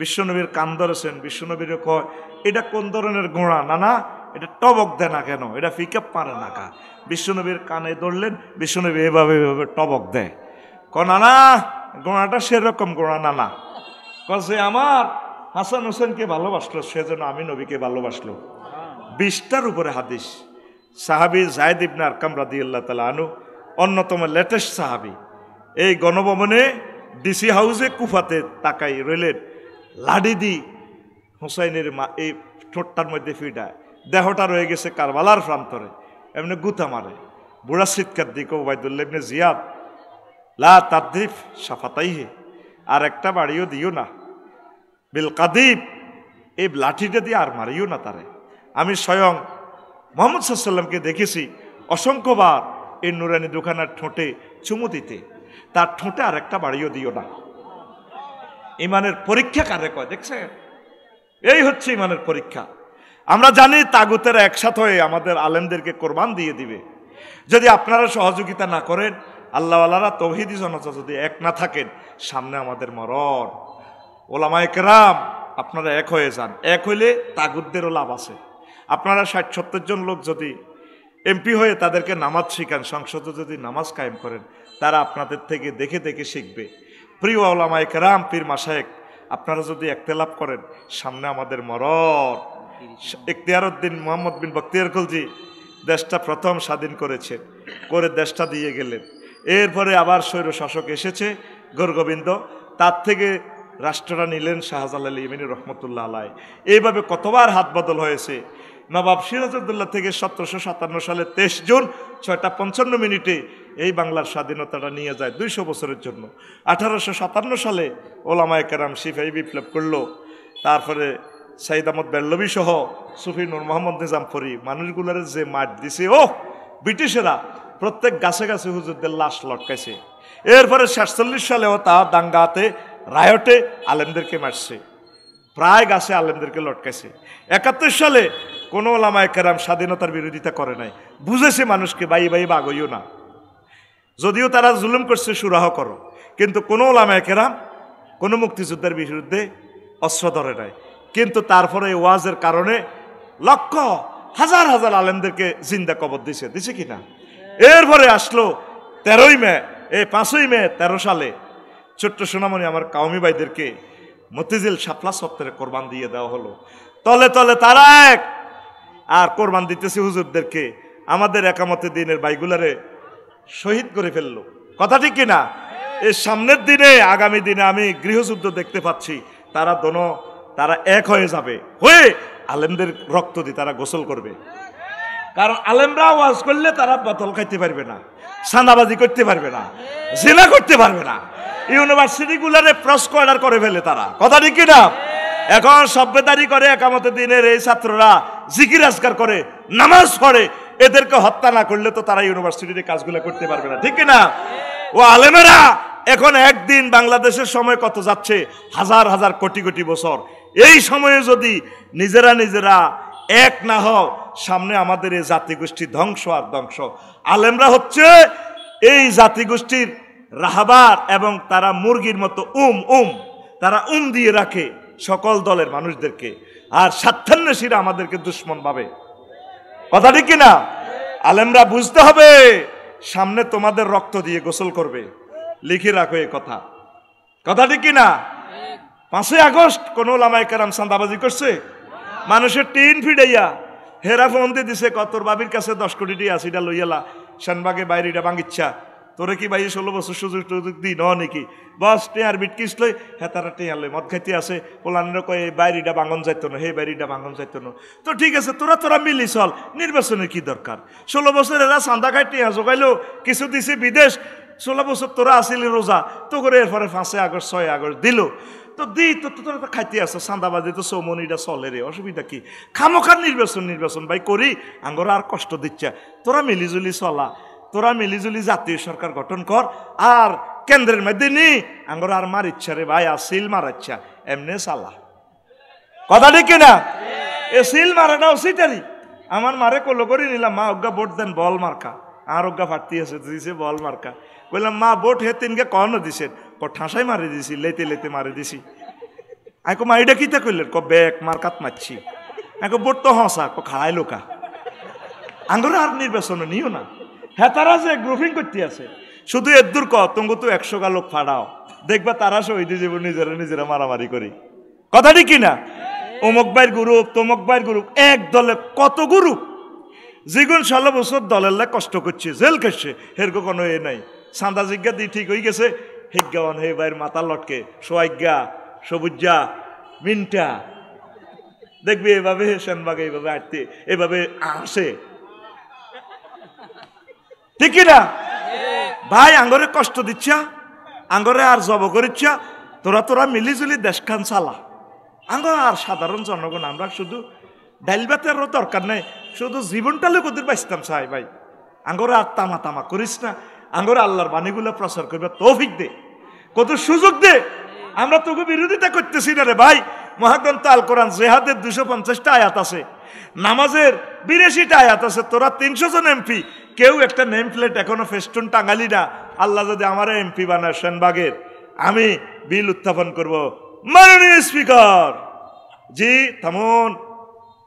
বিশ্বনবীর কান ধরেছেন, বিশ্বনবীর কয় এটা কোন ধরনের গোড়া, না না এটা টবক দেয় না কেন, এটা পিকআপ পারে না কা। বিশ্বনবীর কানে ধরলেন, বিশ্বনবী এভাবে এভাবে টবক দেয়, না না গোড়াটা সেরকম গোড়া না না, যে আমার হাসান হোসেনকে ভালোবাসলো সেজন্য আমি নবীকে ভালোবাসলো। 20টার উপরে হাদিস। সাহাবী যায়েদ ইবনে আরকাম রাদিয়াল্লাহু তাআলা আনহু অন্যতম লেটেস্ট সাহাবী। এই গণভবনে ডিসি হাউসে কুফাতে তাকাই রইলেন, লাডি দি হুসাইনের এই ঠোঁটটার মধ্যে ফিডায়, দেহটা রয়ে গেছে কারবালার প্রান্তরে, এমনি গুতা মারে। বুড়া চিৎকার দিকে উবাইদুল্লাহ ইবনে জিয়াদ, লা তাদরিফ শাফাতাইহি, আর একটা বাড়িও দিও না, বিল কাদিব, এই লাঠিটা দিয়ে আর মারিও না তারে। আমি স্বয়ং মুহাম্মদ সাল্লাল্লাহু আলাইহি ওয়াসাল্লামকে দেখেছি অসংখ্যবার এই নুরানি দুখানার ঠোঁটে চুমু দিতে, তার ঠোঁটে আর একটা বাড়িও দিও না। ইমানের পরীক্ষা কারে কয় দেখছেন? এই হচ্ছে ইমানের পরীক্ষা। আমরা জানি তাগুতেরা একসাথে হয়ে আমাদের আলেমদেরকে কোরবান দিয়ে দিবে। যদি আপনারা সহযোগিতা না করেন, আল্লাহওয়ালারা তৌহিদি জনতা যদি এক না থাকেন, সামনে আমাদের মরণ। ওলামায়ে কেরাম আপনারা এক হয়ে যান, এক হইলে তাগুতদেরও লাভ আছে। আপনারা 60-70 জন লোক যদি এমপি হয়ে তাদেরকে নামাজ শিখান, সংসদে যদি নামাজ কায়েম করেন, তারা আপনাদের থেকে দেখে দেখে শিখবে। প্রিয় ওলামায়ে কেরাম, পীর মাশায়েখ, আপনারা যদি একতেলাপ করেন, সামনে আমাদের মরণ। ইখতিয়ারউদ্দিন মোহাম্মদ বিন বখতিয়ার খলজি দেশটা প্রথম স্বাধীন করেছেন, করে দেশটা দিয়ে গেলেন। এরপরে আবার স্বৈর শাসক এসেছে গোরগোবিন্দ, তার থেকে রাষ্ট্রটা নিলেন শাহজালাল ইয়েমেনি রহমতুল্লাহ আলাইহি। এইভাবে কতবার হাত বদল হয়েছে। নবাব সিরাজউদ্দৌলা থেকে 1757 সালে 23 জুন 6:55 এই বাংলার স্বাধীনতাটা নিয়ে যায় 200 বছরের জন্য। 1857 সালে ওলামায়ে কেরাম সিপাহী বিপ্লব করলো। তারপরে সাইদ আহমদ বেল্লভী সহ সুফি নূর মোহাম্মদ নিজামপুরী মানুষগুলোর যে মাঠ দিছে, ও ব্রিটিশেরা প্রত্যেক গাছে গাছে হুজুরদের লাশ লটকাইছে। এরপরে 47 সালেও তা দাঙ্গাতে রায়টে আলেমদেরকে মারছে, প্রায় গাছে আলেমদেরকে লটকাইছে। 71 সালে কোনো ওলামায়ে কেরাম স্বাধীনতার বিরোধিতা করে নাই, বুঝেছে মানুষকে বাই বাই বাগইও না, যদিও তারা জুলুম করছে সুরাহ করো, কিন্তু কোনো ওলামায়ে কেরাম কোনো মুক্তিযোদ্ধার বিরুদ্ধে অস্ত্র ধরে নাই। কিন্তু তারপরে ওয়াজের কারণে লক্ষ হাজার হাজার আলেমদেরকে জিন্দা কবর দিছে কিনা। এরপরে আসলো 13ই মে, এই 5ই মে 13 সালে ছোট্ট সোনামণি আমার কাউমি ভাইদেরকে মতিঝিল শাপলা চত্বরে কোরবান দিয়ে দেওয়া হলো। তলে তলে তারা এক, আর কোরবান দিতেছে হুজুরদেরকে। আমাদের একামতে দিনের বাইগুলারে শহীদ করে ফেললো, কথা ঠিক কিনা? এর সামনের দিনে, আগামী দিনে আমি গৃহযুদ্ধ দেখতে পাচ্ছি। তারা এক হয়ে যাবে, হয়ে আলেমদের রক্ত দিয়ে তারা গোসল করবে। কারণ আলেমরা ওয়াজ করলে তারা বোতল খাইতে পারবে না, সান্দাবাজি করতে পারবে না, জিনা করতে পারবে না। ইউনিভার্সিটি গুলারে প্রস্কোয়ার্ডার করে ফেলে তারা, কথা ঠিক কিনা? এখন সভ্যতারি করে একামতে দিনের এই ছাত্ররা জিকির আজকার করে, নামাজ পড়ে, এদেরকে হত্যা না করলে তো তারা ইউনিভার্সিটিতে কাজগুলো করতে পারবে না, ঠিক না? ও আলেমেরা এখন একদিন বাংলাদেশের সময় কত যাচ্ছে, হাজার হাজার কোটি কোটি বছর। এই সময়ে যদি নিজেরা নিজেরা এক না হও, সামনে আমাদের এই জাতিগোষ্ঠী ধ্বংস আর ধ্বংস। আলেমরা হচ্ছে এই জাতিগোষ্ঠীর রাহবার, এবং তারা মুরগির মতো তারা দিয়ে রাখে সকল দলের মানুষদেরকে, আর স্বার্থান্বেষীরা আমাদেরকে দুশ্মন ভাবে। কথা ঠিক কিনা? আলেমরা বুঝতে হবে, সামনে তোমাদের রক্ত দিয়ে গোসল করবে, লিখে রাখো এই কথা। কথা ঠিক কিনা? 5ই আগস্ট কোন ওলামায়ে কেরাম চাঁদাবাজি করছে? মানুষের টিন ফিডাইয়া হেরা ফোন দিয়ে দিছে, তোর বাবির কাছে 10 কোটি টাকা আছে, এটা লইয়ালা শানবাগে বাইরেটা ভাঙিচ্ছা, তোরে কি ভাই 16 বছর সুযোগ টুযোগ দিই ন নাকি? বস টেয়ার বিটকিস লই, হ্যাঁ তারা টেয়ার লই, মদ খাইতে আছে, পোলানের কয় এই বাইরিটা ভাঙন যাইতো না, হে বাইরিটা ভাঙন যাইতো না। তো ঠিক আছে, তোরা মিলি চল, নির্বাচনের কি দরকার? 16 বছর এরা চান্দা খাই টেয়া জোগাইলো, কিছু দিছে বিদেশ, 16 বছর তোরা আসিলি রোজা, তো করে এরপরে 5 আগস্ট 6 আগস্ট দিল, তো দিই তো তোরা তো খাইতে আসো, চাঁদাবাজি তো চৌমনিটা চলে রে, অসুবিধা কি? খামোখার নির্বাচন ভাই করি, আঙ্গরা আর কষ্ট দিচ্ছে। তোরা মিলিজুলি চলা, তোরা মিলিজুলি জাতীয় সরকার গঠন কর, আর কেন্দ্রের মধ্যে নি আঙ্গরা আর মার ইচ্ছা রে ভাই, আর সিল মার ইচ্ছা, এমনি চালা। কথা ঠিক না? এ সিল মারাটাও সিটারি। আমার মারে কলো করে নিলাম, মা অজ্ঞা ভোট দেন বল মার্কা, আর অজ্ঞা ফাটতি আছে, দিছে বল মার্কা। বললাম মা ভোট হে তিনকে কখনো দিছেন? ঠাসাই মারি দিছি, লেতে লেতে মারি দিছি। আইকো মা এটা কিতা করলেন? ব্যাগ মার্কাত মারছি। আইকো ভোট তো হসা, খাড়াই লোকা। আঙ্গরা আর নির্বাচন নিও না। হ্যাঁ তারা যে গ্রুপিং করতে আছে, শুধু এদুর তুমি তো 100 গা লোক ফাড়াও, দেখবা তারা শহীদ জীব নিজেরা মারামারি করি। কথা ঠিক কিনা? অমুক ভাইয়ের গ্রুপ, তমুক ভাইয়ের গ্রুপ, এক দলে কত গ্রুপ, যেগুন 16 বছর দলের লাই কষ্ট করছে, জেল খাচ্ছে, এরকম কোনো এ নাই। চাঁদা জিজ্ঞা দিয়ে ঠিক হয়ে গেছে, হিজ্ঞাওয়ান হে ভাইয়ের মাথা লটকে, সোয়াজ্ঞা, সবুজ্জা, মিনটা, দেখবি এভাবে সেনবাগে এইভাবে আটতে, এভাবে আসে, ঠিক কিনা? ভাই আঙ্গরে কষ্ট দিচ্ছা, আঙ্গরে আর জব করিচ্ছা, তোরা মিলিজুলি দেশখান চালা। আঙ্গ আর সাধারণ জনগণ আমরা শুধু ডাইল ভাতেরও দরকার নেই, শুধু জীবনটা লোকদের বাঁচতাম চাই ভাই। আঙ্গরে আর তামা করিস না, আঙ্গরে আল্লাহর বাণীগুলো প্রচার করবে তৌফিক দে, কত সুযোগ দে। আমরা তোকে বিরোধিতা করতেছি না রে ভাই। মহাগ্রন্থ আল কোরআন জেহাদের 250টা আয়াত আছে, নামাজের 82টা আয়াত আছে। তোরা 300 জন এমপি, কেউ একটা নেম প্লেট এখনো ফেস্টুন টাঙালি না। আল্লাহ যদি আমার এমপি বানায় সেনবাগের, আমি বিল উত্থাপন করব। মাননীয় স্পিকার জি থামুন।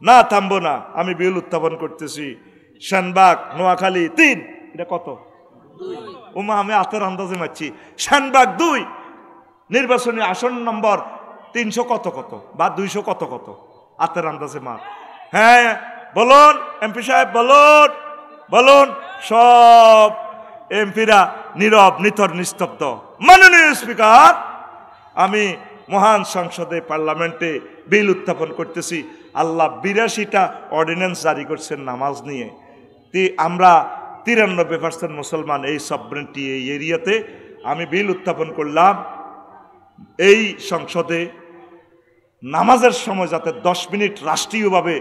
না থামবো না, আমি বিল উত্থাপন করতেছি। সেনবাগ নোয়াখালী 3, এটা কত? ওমা আমি হাতের আন্দাজে মারছি। সেনবাগ 2, নির্বাচনী আসন নম্বর 300 কত বা 200 কত হাতের আন্দাজে মার। হ্যাঁ বলুন এমপি সাহেব, বলুন। সব এমপিরা নীরব, নিথর, নিস্তব্ধ। মাননীয় স্পিকার, আমি মহান সংসদে পার্লামেন্টে বিল উত্থাপন করতেছি। আল্লাহ 82টা অর্ডিন্যান্স জারি করছেন নামাজ নিয়ে। আমরা 93% মুসলমান এই সবরেন্টি এই এরিয়াতে। আমি বিল উত্থাপন করলাম এই সংসদে নামাজের সময় যাতে 10 মিনিট রাষ্ট্রীয়ভাবে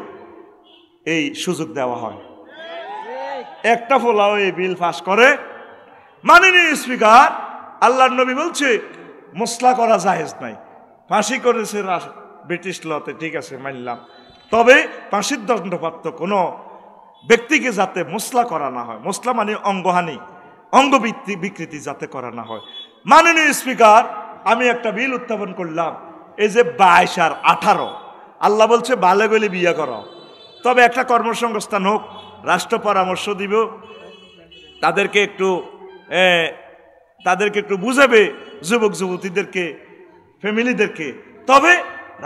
এই সুযোগ দেওয়া হয়। একটা ফলাও এই বিল পাস করে। মাননীয় স্পিকার, আল্লাহর নবী বলছে মুসলা করা জায়েজ নাই। ফাঁসি করেছে ব্রিটিশ লতে, ঠিক আছে মানলাম, তবে ফাঁসির দণ্ডপ্রাপ্ত কোনো ব্যক্তিকে যাতে মুসলা করা না হয়, মুসলা মানে অঙ্গহানি, অঙ্গ বিকৃতি যাতে করা না হয়। মাননীয় স্পিকার, আমি একটা বিল উত্থাপন করলাম, এই যে 22 আর 18, আল্লাহ বলছে বালে গলে বিয়ে করো, তবে একটা কর্মসংস্থান হোক, রাষ্ট্র পরামর্শ দিব, তাদেরকে একটু বুঝাবে, যুবক যুবতীদেরকে, ফ্যামিলিদেরকে। তবে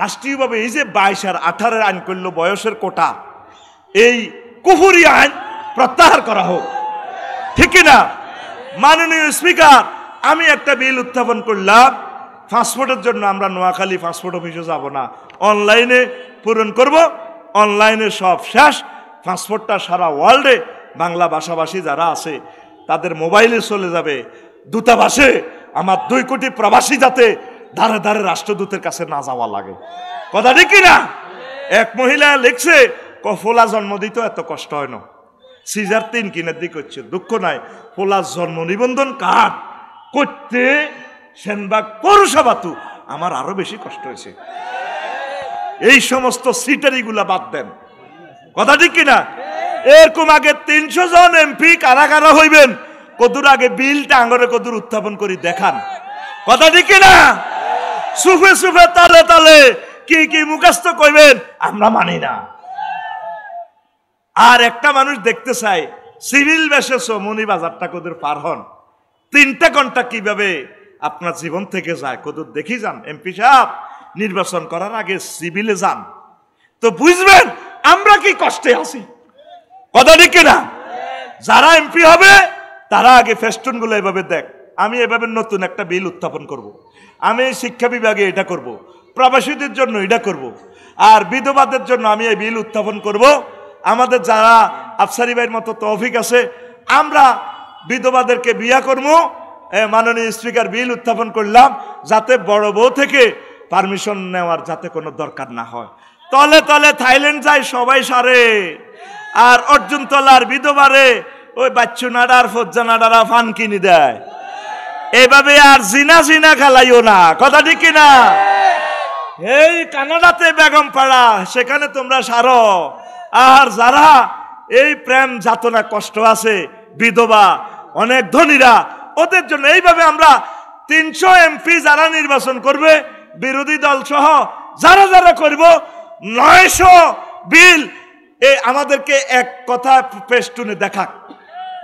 রাষ্ট্রীয়ভাবে এই যে 22 আর 18 আইন করলো, বয়সের কোটা, এই কুফরি আইন প্রত্যাহার করা হোক, ঠিক কিনা? মাননীয় স্পিকার, আমি একটা বিল উত্থাপন করলাম, পাসপোর্টের জন্য আমরা নোয়াখালী পাসপোর্ট অফিসে যাব না, অনলাইনে পূরণ করব। অনলাইনে সব শেষ, পাসপোর্টটা সারা ওয়ার্ল্ডে বাংলা ভাষাভাষী যারা আছে তাদের মোবাইলে চলে যাবে। দূতাবাসে আমার 2 কোটি প্রবাসী যাতে ধারে ধারে রাষ্ট্রদূতের কাছে না যাওয়া লাগে। কথা ঠিক কিনা? এক মহিলা লিখছে, ফোলা জন্ম দিতে এত কষ্ট হয় না, সিজার 3 কিনের দিক হচ্ছে, দুঃখ নাই। ফোলার জন্ম নিবন্ধন কার্ড করতে সেনবাগ পৌরসভাতু আমার আরো বেশি কষ্ট হয়েছে। এই সমস্ত সিটারিগুলা বাদ দেন, কথা ঠিক কিনা? এরকম আগে 300 জন এমপি কারা কারা হইবেন, কদুর আগে বিলটা আঙ্গরে কদুর উত্থাপন করি দেখান, কথা ঠিক কিনা? সুফে সুফে তালে তালে কি কি মুখস্থ কইবেন আমরা মানি না। আর একটা মানুষ দেখতে চাই সিভিল বেশে মনি বাজারটা কদুর পার হন, 3টা ঘন্টা কিভাবে আপনার জীবন থেকে যায় কদুর দেখি যান। এমপি সাহেব নির্বাচন করার আগে সিভিলে যান তো বুঝবেন আমরা কি কষ্টে আছি, কথা ঠিক কিনা? যারা এমপি হবে তারা আগে ফেস্টুন গুলো এভাবে দেখ, আমি এভাবে নতুন একটা বিল উত্থাপন করব, আমি শিক্ষা বিভাগে এটা করব, প্রবাসীদের জন্য এটা করব, আর বিধবাদের জন্য আমি এই বিল উত্থাপন করব। আমাদের যারা আফসারি ভাইয়ের মতো তৌফিক আছে আমরা বিধবাদেরকে বিয়া করবো, মাননীয় স্পিকার বিল উত্থাপন করলাম যাতে বড় বউ থেকে পারমিশন নেওয়ার যাতে কোনো দরকার না হয়। তলে তলে থাইল্যান্ড যায় সবাই সারে, আর অর্জুন তলার বিধবারে ওই বাচ্চু নাডার ফজ্জা নাডারা ফান কিনি দেয়। এইভাবে আর জিনা জিনা খেলাইও না, কথা ঠিক কিনা? এই কানাডাতে বেগম পাড়া সেখানে তোমরা সারো, আর যারা এই প্রেম যাতনা কষ্ট আছে বিধবা অনেক ধনীরা ওদের জন্য এইভাবে আমরা 300 এমপি যারা নির্বাচন করবে বিরোধী দল সহ যারা যারা করব 900 বিল এই আমাদেরকে এক কথা পেস্টুনে দেখাক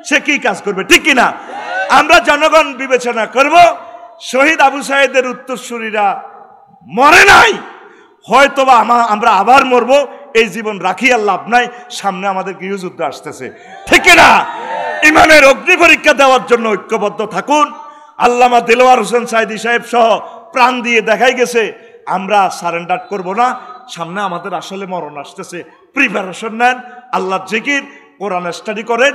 সে কি কাজ করবে, ঠিক কিনা? আমরা জনগণ বিবেচনা করব শহীদ আবু সাইদের উত্তরসূরিরা মরে নাই, হয়তোবা আমরা আবার মরবো, এই জীবন রাখি আর লাভ নাই, সামনে আমাদের গৃহযুদ্ধ আসতেছে, ঠিক কিনা? ইমানের অগ্নি পরীক্ষা দেওয়ার জন্য ঐক্যবদ্ধ থাকুন। আল্লামা দিলওয়ার হোসেন সাইদি সাহেব সহ প্রাণ দিয়ে দেখাই গেছে আমরা সারেন্ডার করব না, সামনে আমাদের আসলে মরণ আসতেছে। প্রিপারেশন নেন, আল্লাহর জিকির কোরআন স্টাডি করেন,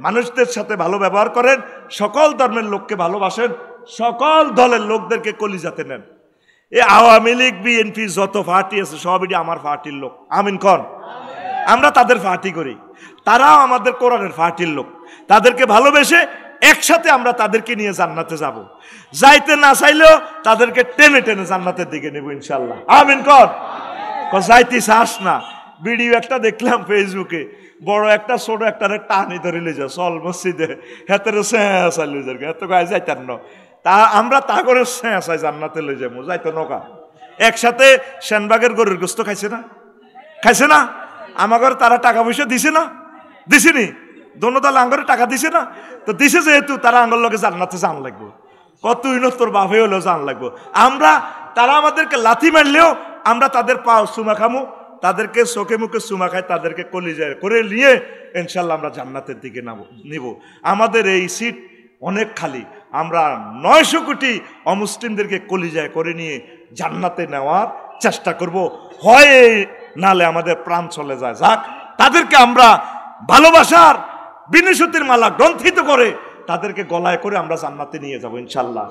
মানুষদের সাথে ভালো ব্যবহার করেন, সকল ধর্মের লোককে ভালোবাসেন, সকল দলের লোকদেরকে কলিজাতে নেন। এই আওয়ামী লীগ বিএনপি যত পার্টি আছে সবই আমার পার্টির লোক, আমিন কন। আমরা তাদের পার্টি করি, তারাও আমাদের কোরআনের পার্টির লোক, তাদেরকে ভালোবেসে একসাথে আমরা তাদেরকে নিয়ে জান্নাতে যাব, যাইতে না চাইলেও তাদেরকে টেনে টেনে জান্নাতের দিকে নেব ইনশাল্লাহ, আমিন কন। যাইতে চাস না, ভিডিও একটা দেখলাম ফেসবুকে, বড় একটা ছোট একটা টানি ধরে লে যা চল মসজিদে হেতের এত গায়ে যাইতার ন তা আমরা তা করে চাই জান্নাতে লই যাবো, যাইতো নৌকা একসাথে সেনবাগের গরুর গোস্ত খাইছে না, খাইছে না? আমাদের তারা টাকা পয়সা দিছে না, দিছিনি? দোনো দল আঙ্গরে টাকা দিছে না, তো দিছে যেহেতু তারা আঙ্গর লোকে জান্নাতে জান লাগবো, কত ইনত তোর বাপে হলেও জান লাগবো। আমরা তারা আমাদেরকে লাথি মারলেও আমরা তাদের পা চুমা খামু, তাদেরকে চোখে মুখে চুমা খাই, তাদেরকে কলিজায় করে নিয়ে ইনশাল্লাহ আমরা জান্নাতের দিকে নিব। আমাদের এই সিট অনেক খালি, আমরা 900 কোটি অমুসলিমদেরকে কলিজায় করে নিয়ে জান্নাতে নেওয়ার চেষ্টা করব, হয় নালে আমাদের প্রাণ চলে যায়। যাক, তাদেরকে আমরা ভালোবাসার বিনশতির মালা গ্রন্থিত করে তাদেরকে গলায় করে আমরা জান্নাতে নিয়ে যাব ইনশাল্লাহ।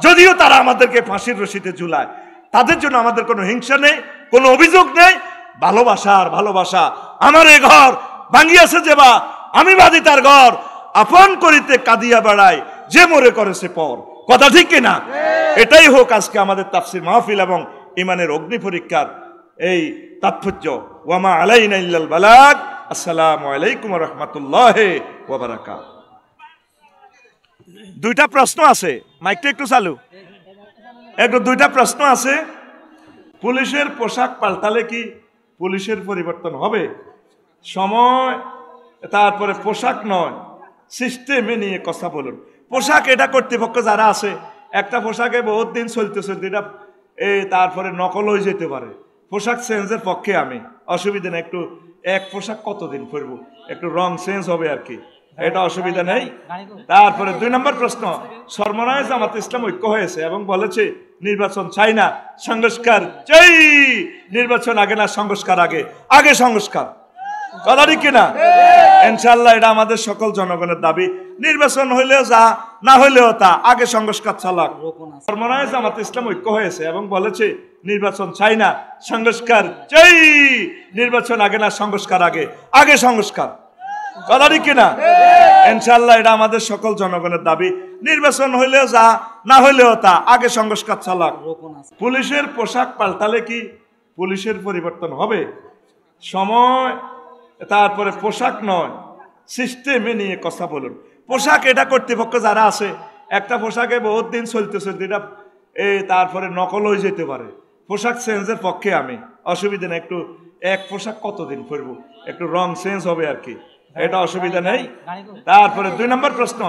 যদিও তারা আমাদেরকে ফাঁসির রশিতে ঝুলায়, তাদের জন্য আমাদের কোনো হিংসা নেই, কোনো অভিযোগ নেই। ভালোবাসার ভালোবাসা। আমার এ ঘর ভাঙ্গিয়াছে যেবা, আমি বাদি তার ঘর, আপন করিতে কাঁদিয়া বেড়ায়, যে মরে করেছে পর, কথা ঠিক কিনা? এটাই হোক আজকে আমাদের তাফসির মাহফিল এবং ইমানের অগ্নি পরীক্ষার এই তাৎপর্য। ওয়ামা আলাইনা ইল্লাল বালাগ। আসসালামু আলাইকুম ওয়া রাহমাতুল্লাহি ওয়া বারাকাতুহু। দুইটা প্রশ্ন আছে, মাইকটা একটু চালু, একটু দুইটা প্রশ্ন আছে। পুলিশের পোশাক পাল্টালে কি পুলিশের পরিবর্তন হবে? সময়, তারপরে পোশাক নয়, সিস্টেমে নিয়ে কথা বলুন। পোশাক এটা কর্তৃপক্ষ যারা আছে, একটা পোশাকে বহুত দিন চলতেছে, এটা তারপরে নকল হয়ে যেতে পারে। পোশাক চেঞ্জের পক্ষে আমি, অসুবিধা নেই। একটু এক পোশাক কতদিন পরবো, একটু রং চেঞ্জ হবে আর কি, এটা অসুবিধা নেই। তারপরে 2 নম্বর প্রশ্ন, সরমনায় জামাত ইসলাম ঐক্য হয়েছে এবং বলেছে নির্বাচন চাই না, সংস্কার চাই। নির্বাচন আগে না সংস্কার আগে, আগে সংস্কার, কথা ঠিক কিনা? ইনশাআল্লাহ এটা আমাদের সকল জনগণের দাবি। নির্বাচন হইলেও যা, না হইলেও তা, আগে সংস্কার চালাক। মনে জামাত ইসলাম ঐক্য হয়েছে এবং বলেছে নির্বাচন চাই না, সংস্কার চাই। নির্বাচন আগে না, সংস্কার আগে, আগে সংস্কার। কথা ঠিক কিনা? ইনশাআল্লাহ এটা আমাদের সকল জনগণের দাবি। নির্বাচন হইলেও যা, না হইলেও তা, আগে সংস্কার চালাক। পুলিশের পোশাক পাল্টালে কি পুলিশের পরিবর্তন হবে? সময়, তারপরে পোশাক নয়, সিস্টেমে নিয়ে কথা বলুন। পোশাক এটা কর্তৃপক্ষ যারা আছে, একটা পোশাকে বহুত দিন চলতেছে, এটা তারপরে নকল হয়ে যেতে পারে। পোশাক চেঞ্জের পক্ষে আমি, অসুবিধা নেই। একটু এক পোশাক কতদিন পরবো, একটু রং চেঞ্জ হবে আর কি, এটা অসুবিধা নেই। তারপরে 2 নম্বর প্রশ্ন,